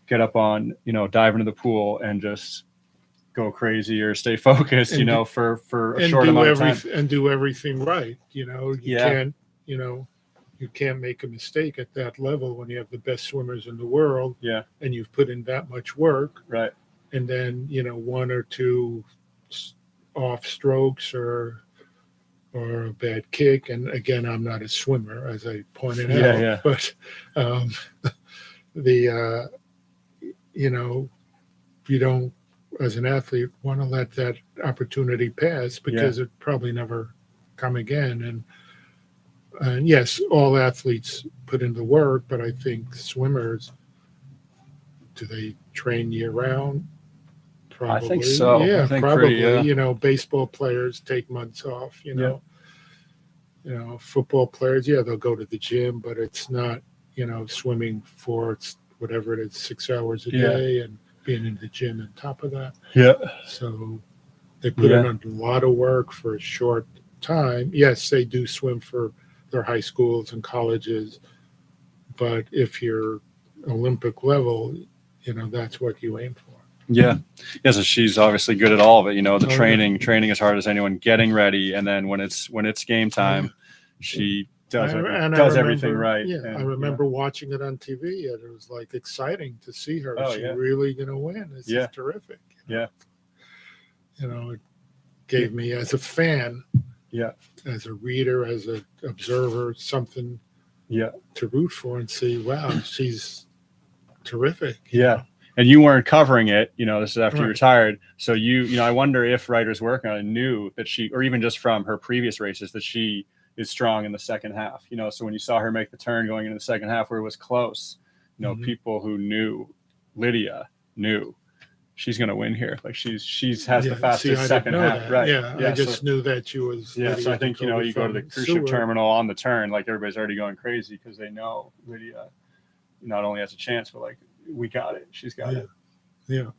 get up on, dive into the pool and just go crazy or stay focused, for a short amount of time. And do everything right. You can't, you can't make a mistake at that level when you have the best swimmers in the world Yeah. and you've put in that much work. Right. And then, one or two off strokes or a bad kick. And again, I'm not a swimmer, as I pointed out. Yeah. But the you don't, as an athlete, want to let that opportunity pass because it probably never come again. And yes, all athletes put in the work, but I think swimmers, do they train year round? Probably. I think so. Yeah, I think probably. pretty, Baseball players take months off. Football players, they'll go to the gym, but it's not, swimming for whatever it is, 6 hours a day and being in the gym on top of that. Yeah. So they put in a lot of work for a short time. Yes, they do swim for their high schools and colleges, but if you're Olympic level, that's what you aim for. Yeah. So she's obviously good at all of it. The training as hard as anyone, getting ready, and then when it's game time, she does everything right. Yeah, I remember watching it on TV, and it was like exciting to see her. Is she really going to win? This is terrific. Yeah. It gave me, as a fan, as a reader, as an observer, something to root for and see, wow, she's terrific. And you weren't covering it, this is after you retired. So I wonder if writers working on it knew that she, or even just from her previous races, that she is strong in the second half, so when you saw her make the turn going into the second half where it was close, people who knew Lydia knew she's going to win here. Like she has the fastest second half. That. Right. I just knew that she was. Yeah. So I think, you go to the cruise ship terminal on the turn, like everybody's already going crazy because they know Lydia not only has a chance, but like, we got it. She's got it. Yeah.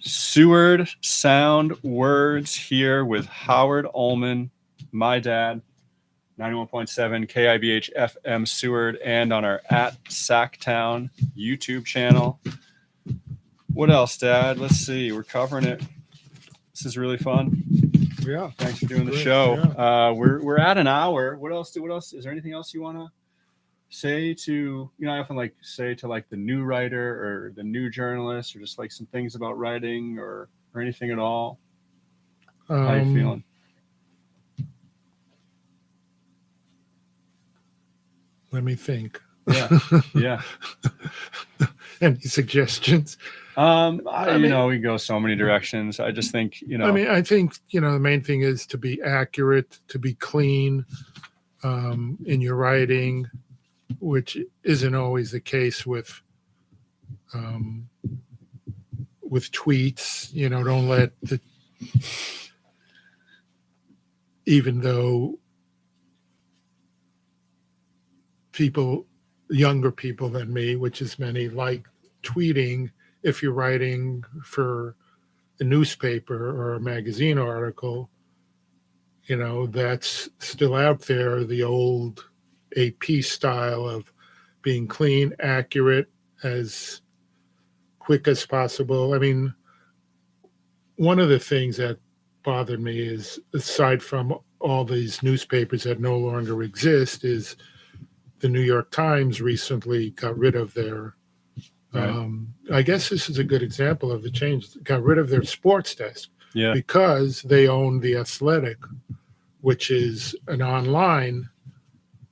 Seward Sound Words here with Howard Ulman, my dad, 91.7 KIBH FM Seward, and on our @Sacktown YouTube channel. What else, Dad? Let's see. We're covering it. This is really fun. Yeah. Thanks for doing the show. Yeah. We're at an hour. What else? Is there anything else you want to say to, I often say to the new writer or the new journalist, or just some things about writing or anything at all? How are you feeling? Let me think. Yeah. Any suggestions? We go so many directions. I just think, I think, the main thing is to be accurate, to be clean in your writing, which isn't always the case with tweets. Don't let even though younger people than me, which is many, like tweeting, if you're writing for a newspaper or a magazine article, that's still out there, the old AP style of being clean, accurate, as quick as possible. One of the things that bothered me is, aside from all these newspapers that no longer exist, is the New York Times recently got rid of their, I guess this is a good example of the change, got rid of their sports desk because they own The Athletic, which is an online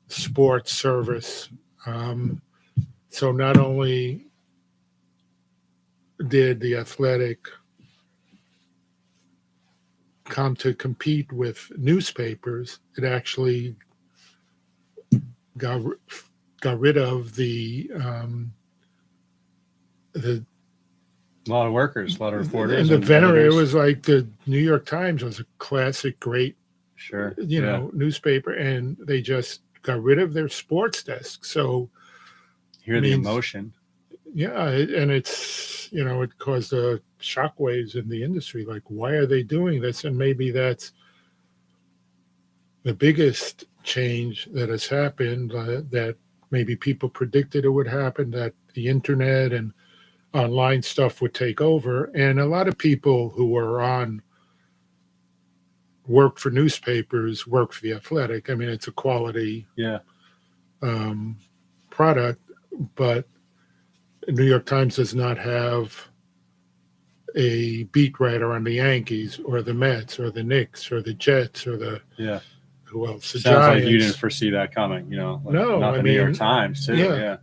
sports service. So not only did The Athletic come to compete with newspapers, it actually got rid of the a lot of workers, a lot of reporters, and the veteran. It was like the New York Times was a classic, great, newspaper, and they just got rid of their sports desk. So hear the emotion. Yeah, and it's it caused shockwaves in the industry. Like, why are they doing this? And maybe that's the biggest change that has happened, that maybe people predicted it would happen, that the internet and online stuff would take over. And a lot of people who were on worked for newspapers work for the Athletic. I mean, it's a quality Yeah. product, but New York Times does not have a beat writer on the Yankees or the Mets or the Knicks or the Jets or the Yeah. who else? The Sounds Giants. like you didn't foresee that coming, like No, not I the New York mean, Times too. yeah,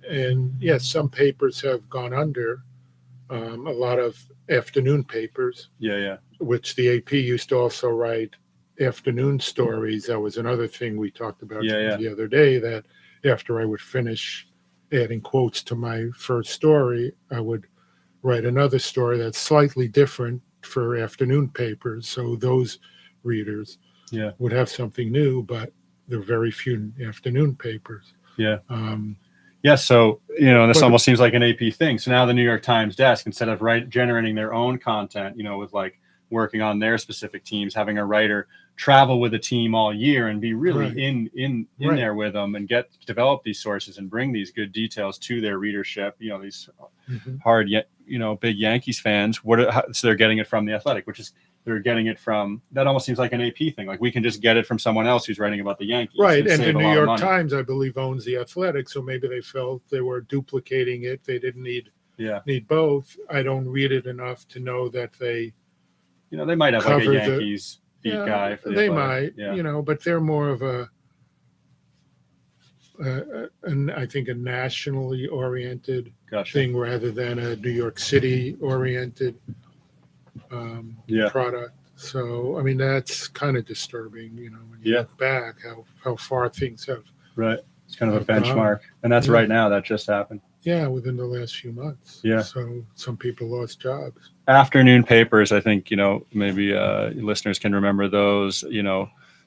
and yes, some papers have gone under. A lot of afternoon papers, Yeah. which the AP used to also write afternoon stories. That was another thing we talked about Yeah. the other day, that after I would finish adding quotes to my first story, I would write another story that's slightly different for afternoon papers. So those readers Yeah. would have something new, but there are very few afternoon papers. Yeah. Yeah. So, this But- almost seems like an AP thing. So now the New York Times desk, instead of generating their own content, with like working on their specific teams, having a writer travel with a team all year and be really Right. in Right. there with them and develop these sources and bring these good details to their readership, these Mhm. hard yet, big Yankees fans. So they're getting it from the Athletic, which is, they're getting it from, that almost seems like an AP thing. Like we can just get it from someone else who's writing about the Yankees. Right, and save the a New lot of York money. Times, I believe, owns the Athletic, so maybe they felt they were duplicating it. They didn't need both. I don't read it enough to know that they they might have like a cover Yankees beat guy. For the they Athletic. might, but they're more of I think a nationally oriented Gotcha. thing rather than a New York City oriented product. So, I mean, that's kind of disturbing, when you look back how far things have. Right. It's kind of a have benchmark. gone. And that's right now. That just happened. Yeah, within the last few months. Yeah. So some people lost jobs. Afternoon papers, I think, maybe listeners can remember those.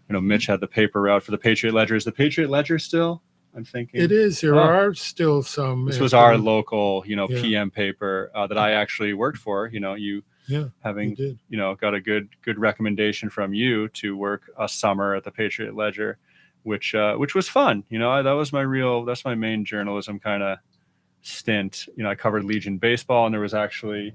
Mitch had the paper route for the Patriot Ledger. Is the Patriot Ledger still? I'm thinking. It is. There are still some. This was our local, PM paper that I actually worked for. You having, got a good recommendation from you to work a summer at the Patriot Ledger, which was fun. That's my main journalism kind of stint. I covered Legion baseball, and there was actually,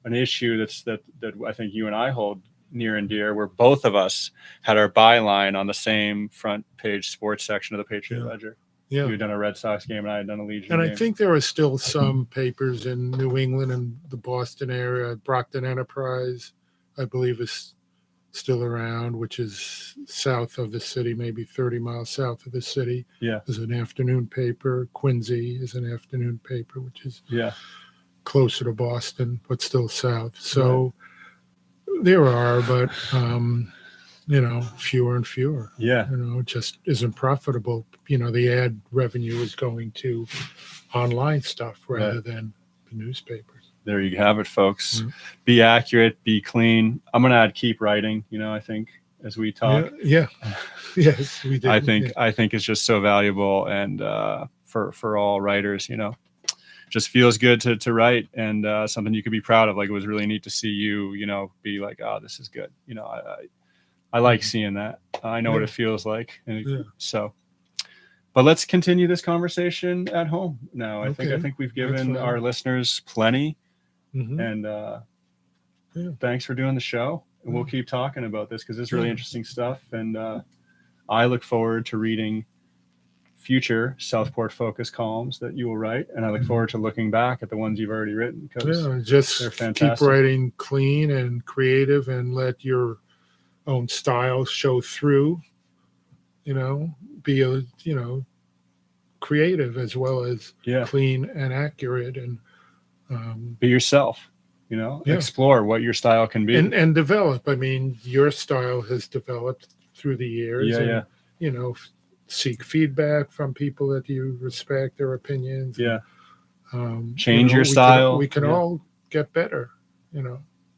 an issue that I think you and I hold near and dear, where both of us had our byline on the same front page sports section of the Patriot Ledger. Yeah. You had done a Red Sox game and I had done a Legion and game. I think there are still some papers in New England and the Boston area. Brockton Enterprise, I believe, is still around, which is south of the city, maybe 30 miles south of the city. Yeah. Is an afternoon paper. Quincy is an afternoon paper, which is closer to Boston, but still south. So there are, but fewer and fewer. Yeah. It just isn't profitable. The ad revenue is going to online stuff rather than the newspapers. There you have it, folks. Be accurate, be clean. I'm going to add keep writing, I think, as we talk. Yeah. Yes, we did. I think it's just so valuable, and for all writers, just feels good to write, and something you could be proud of. Like, it was really neat to see you, be like, oh, this is good. I like seeing that. I know what it feels like. So, but let's continue this conversation at home now. I think we've given our listeners plenty. And thanks for doing the show. And we'll keep talking about this because it's really interesting stuff. And I look forward to reading future Southport focus columns that you will write. And I look forward to looking back at the ones you've already written, because just they're fantastic. Keep writing clean and creative, and let your own style show through. Be creative as well as clean and accurate, and be yourself. Explore what your style can be, and develop. I mean, your style has developed through the years. Seek feedback from people that you respect their opinions. Change your style. We can all get better.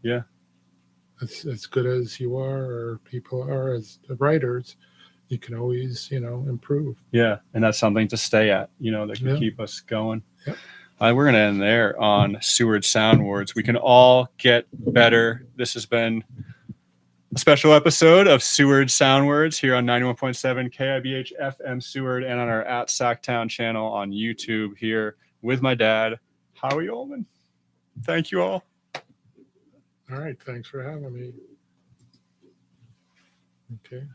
Yeah. As good as you are, or people are as writers, you can always, improve. Yeah. And that's something to stay at, that can keep us going. We're going to end there on Seward Sound Words. We can all get better. This has been a special episode of Seward Sound Words here on 91.7 KIBH FM Seward, and on our @Sacktown channel on YouTube, here with my dad, Howie Ulman. Thank you all. All right. Thanks for having me. Okay.